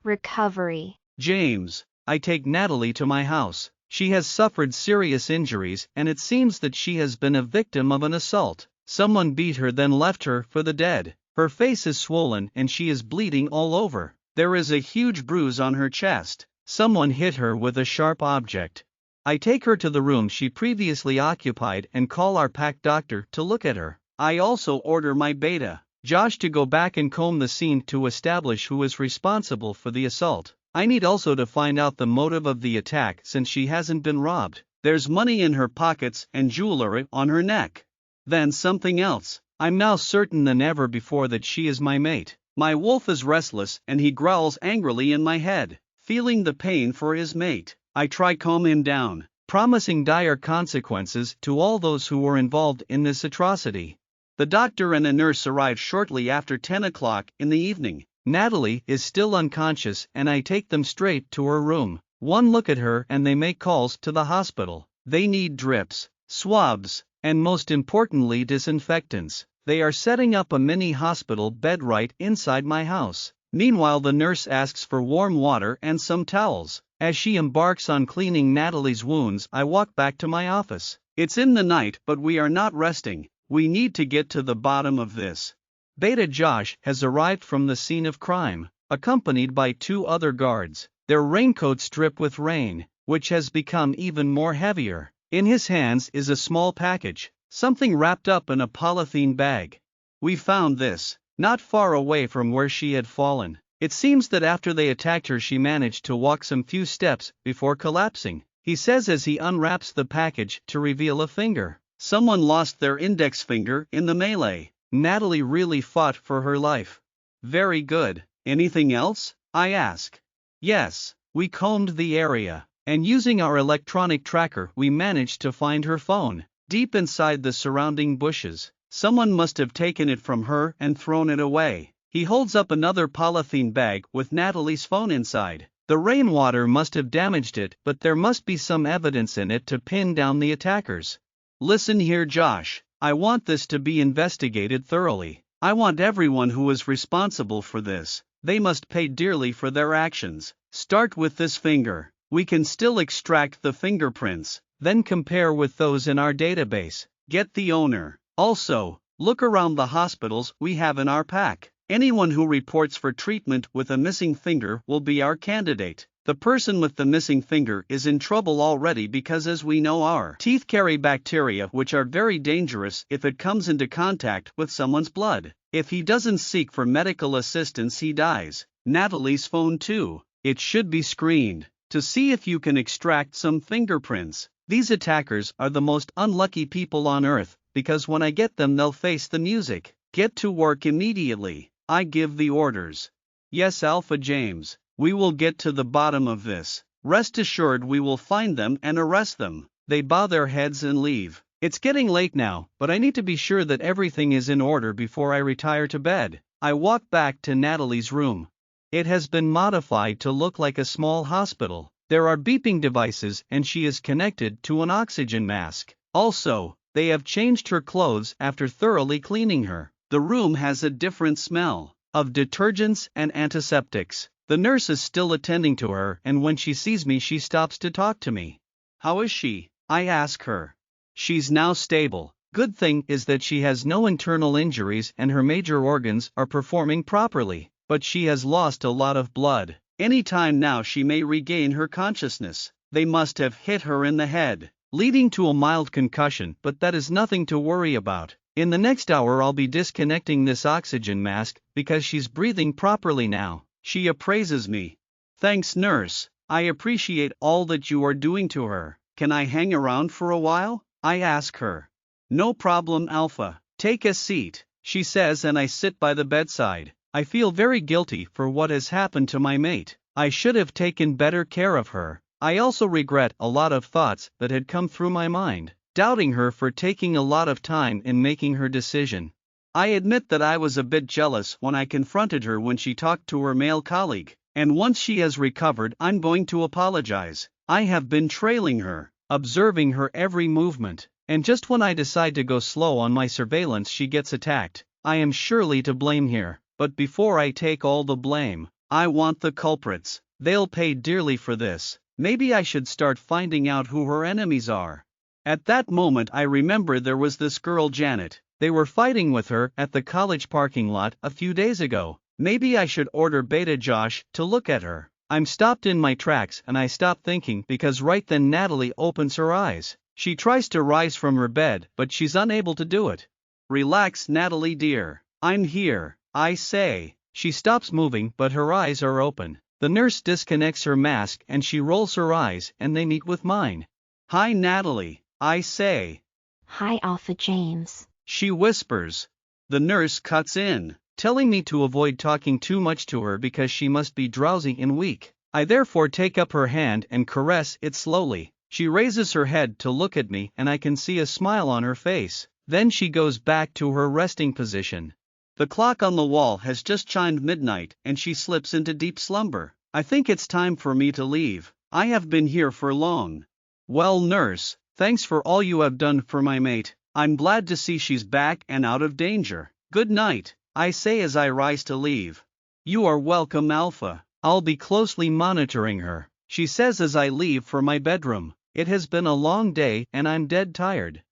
Recovery. James, I take Natalie to my house. She has suffered serious injuries and it seems that she has been a victim of an assault. Someone beat her then left her for the dead. Her face is swollen and she is bleeding all over. There is a huge bruise on her chest. Someone hit her with a sharp object. I take her to the room she previously occupied and call our pack doctor to look at her. I also order my beta, Josh, to go back and comb the scene to establish who is responsible for the assault. I need also to find out the motive of the attack since she hasn't been robbed. There's money in her pockets and jewelry on her neck. Then something else. I'm now certain than ever before that she is my mate. My wolf is restless and he growls angrily in my head. Feeling the pain for his mate, I try calm him down, promising dire consequences to all those who were involved in this atrocity. The doctor and a nurse arrive shortly after 10 o'clock in the evening. Natalie is still unconscious and I take them straight to her room. One look at her and they make calls to the hospital. They need drips, swabs, and most importantly disinfectants. They are setting up a mini hospital bed right inside my house. Meanwhile the nurse asks for warm water and some towels. As she embarks on cleaning Natalie's wounds I walk back to my office. It's in the night but we are not resting. We need to get to the bottom of this. Beta Josh has arrived from the scene of crime, accompanied by 2 other guards. Their raincoats drip with rain, which has become even more heavier. In his hands is a small package, something wrapped up in a polythene bag. We found this, not far away from where she had fallen. It seems that after they attacked her she managed to walk some few steps before collapsing, he says as he unwraps the package to reveal a finger. Someone lost their index finger in the melee. Natalie really fought for her life. Very good. Anything else? I ask. Yes, we combed the area, and using our electronic tracker we managed to find her phone, deep inside the surrounding bushes. Someone must have taken it from her and thrown it away. He holds up another polythene bag with Natalie's phone inside. The rainwater must have damaged it, but there must be some evidence in it to pin down the attackers. Listen here, Josh. I want this to be investigated thoroughly. I want everyone who is responsible for this. They must pay dearly for their actions. Start with this finger. We can still extract the fingerprints, then compare with those in our database. Get the owner. Also, look around the hospitals we have in our pack. Anyone who reports for treatment with a missing finger will be our candidate. The person with the missing finger is in trouble already because, as we know, our teeth carry bacteria which are very dangerous if it comes into contact with someone's blood. If he doesn't seek for medical assistance, he dies. Natalie's phone too. It should be screened to see if you can extract some fingerprints. These attackers are the most unlucky people on earth, because when I get them they'll face the music. Get to work immediately. I give the orders. Yes, Alpha James. We will get to the bottom of this. Rest assured we will find them and arrest them. They bow their heads and leave. It's getting late now, but I need to be sure that everything is in order before I retire to bed. I walk back to Natalie's room. It has been modified to look like a small hospital. There are beeping devices and she is connected to an oxygen mask. Also, they have changed her clothes after thoroughly cleaning her. The room has a different smell of detergents and antiseptics. The nurse is still attending to her, and when she sees me she stops to talk to me. How is she? I ask her. She's now stable. Good thing is that she has no internal injuries and her major organs are performing properly, but she has lost a lot of blood. Any time now she may regain her consciousness. They must have hit her in the head, leading to a mild concussion, but that is nothing to worry about. In the next hour I'll be disconnecting this oxygen mask because she's breathing properly now. She appraises me. Thanks, nurse. I appreciate all that you are doing to her. Can I hang around for a while? I ask her. No problem, Alpha. Take a seat, she says, and I sit by the bedside. I feel very guilty for what has happened to my mate. I should have taken better care of her. I also regret a lot of thoughts that had come through my mind, doubting her for taking a lot of time in making her decision. I admit that I was a bit jealous when I confronted her when she talked to her male colleague, and once she has recovered I'm going to apologize. I have been trailing her, observing her every movement, and just when I decide to go slow on my surveillance she gets attacked. I am surely to blame here, but before I take all the blame, I want the culprits. They'll pay dearly for this. Maybe I should start finding out who her enemies are. At that moment I remember there was this girl Janet. They were fighting with her at the college parking lot a few days ago. Maybe I should order Beta Josh to look at her. I'm stopped in my tracks and I stop thinking because right then Natalie opens her eyes. She tries to rise from her bed but she's unable to do it. Relax, Natalie dear. I'm here, I say. She stops moving but her eyes are open. The nurse disconnects her mask and she rolls her eyes and they meet with mine. Hi, Natalie, I say. Hi, Alpha James. She whispers. The nurse cuts in, telling me to avoid talking too much to her because she must be drowsy and weak. I therefore take up her hand and caress it slowly. She raises her head to look at me and I can see a smile on her face. Then she goes back to her resting position. The clock on the wall has just chimed midnight and she slips into deep slumber. I think it's time for me to leave. I have been here for long. Well, nurse, thanks for all you have done for my mate. I'm glad to see she's back and out of danger. Good night, I say as I rise to leave. You are welcome, Alpha. I'll be closely monitoring her, she says as I leave for my bedroom. It has been a long day and I'm dead tired.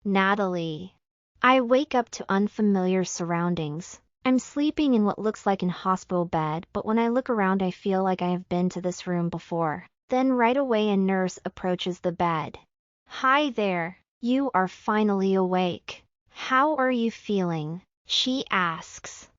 Natalie. I wake up to unfamiliar surroundings. I'm sleeping in what looks like an hospital bed, but when I look around I feel like I have been to this room before. Then right away a nurse approaches the bed. "Hi there, you are finally awake. How are you feeling?" she asks.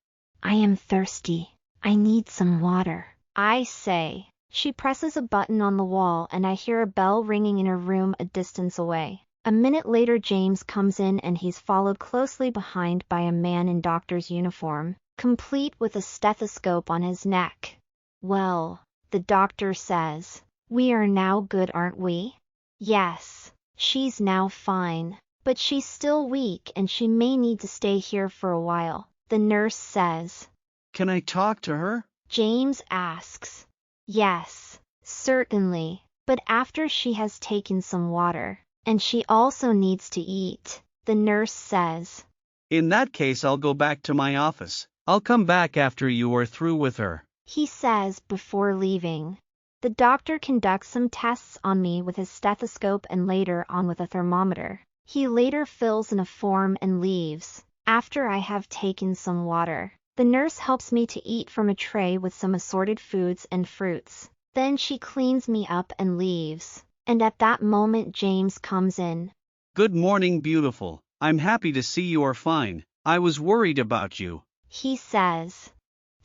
"I am thirsty. I need some water," I say. She presses a button on the wall and I hear a bell ringing in her room a distance away. A minute later James comes in and he's followed closely behind by a man in doctor's uniform, complete with a stethoscope on his neck. "Well," the doctor says, "we are now good, aren't we?" "Yes, she's now fine, but she's still weak and she may need to stay here for a while," the nurse says. Can I talk to her? James asks. "Yes, certainly, but after she has taken some water, and she also needs to eat," the nurse says. In that case, I'll go back to my office. I'll come back after you are through with her, he says before leaving. The doctor conducts some tests on me with his stethoscope and later on with a thermometer. He later fills in a form and leaves. After I have taken some water, the nurse helps me to eat from a tray with some assorted foods and fruits. Then she cleans me up and leaves. And at that moment James comes in. Good morning, beautiful. I'm happy to see you are fine. I was worried about you, he says.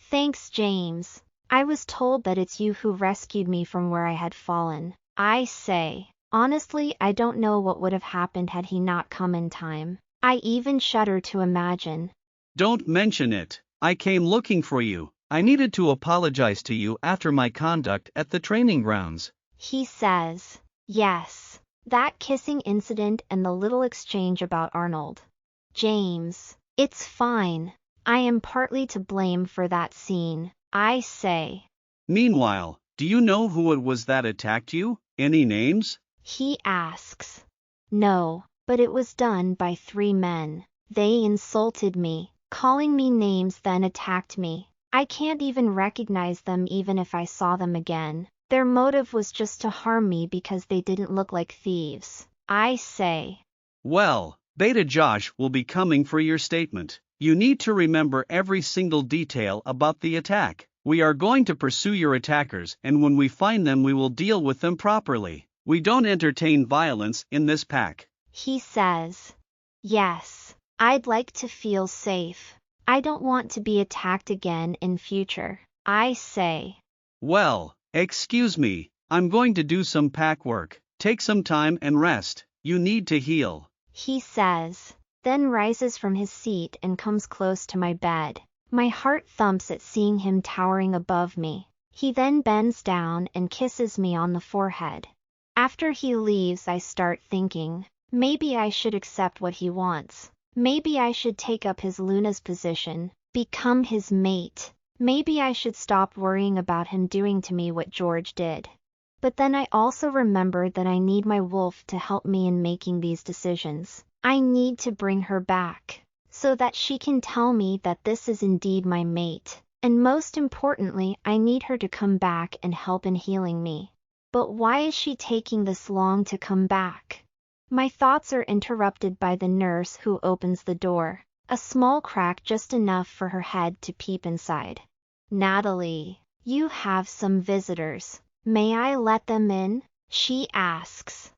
Thanks, James. I was told that it's you who rescued me from where I had fallen, I say. Honestly, I don't know what would have happened had he not come in time. I even shudder to imagine. Don't mention it. I came looking for you. I needed to apologize to you after my conduct at the training grounds, he says. Yes, that kissing incident and the little exchange about Arnold. James, it's fine. I am partly to blame for that scene, I say. Meanwhile, do you know who it was that attacked you? Any names? He asks. No, but it was done by 3 men. They insulted me, calling me names, then attacked me. I can't even recognize them even if I saw them again. Their motive was just to harm me because they didn't look like thieves, I say. Well, Beta Josh will be coming for your statement. You need to remember every single detail about the attack. We are going to pursue your attackers, and when we find them we will deal with them properly. We don't entertain violence in this pack, he says. Yes, I'd like to feel safe. I don't want to be attacked again in future, I say. Well, excuse me, I'm going to do some pack work. Take some time and rest. You need to heal, he says, then rises from his seat and comes close to my bed. My heart thumps at seeing him towering above me. He then bends down and kisses me on the forehead. After he leaves, I start thinking, maybe I should accept what he wants. Maybe I should take up his Luna's position, become his mate. Maybe I should stop worrying about him doing to me what George did. But then I also remembered that I need my wolf to help me in making these decisions. I need to bring her back, so that she can tell me that this is indeed my mate. And most importantly, I need her to come back and help in healing me. But why is she taking this long to come back? My thoughts are interrupted by the nurse who opens the door. A small crack just enough for her head to peep inside. Natalie, you have some visitors. May I let them in? She asks.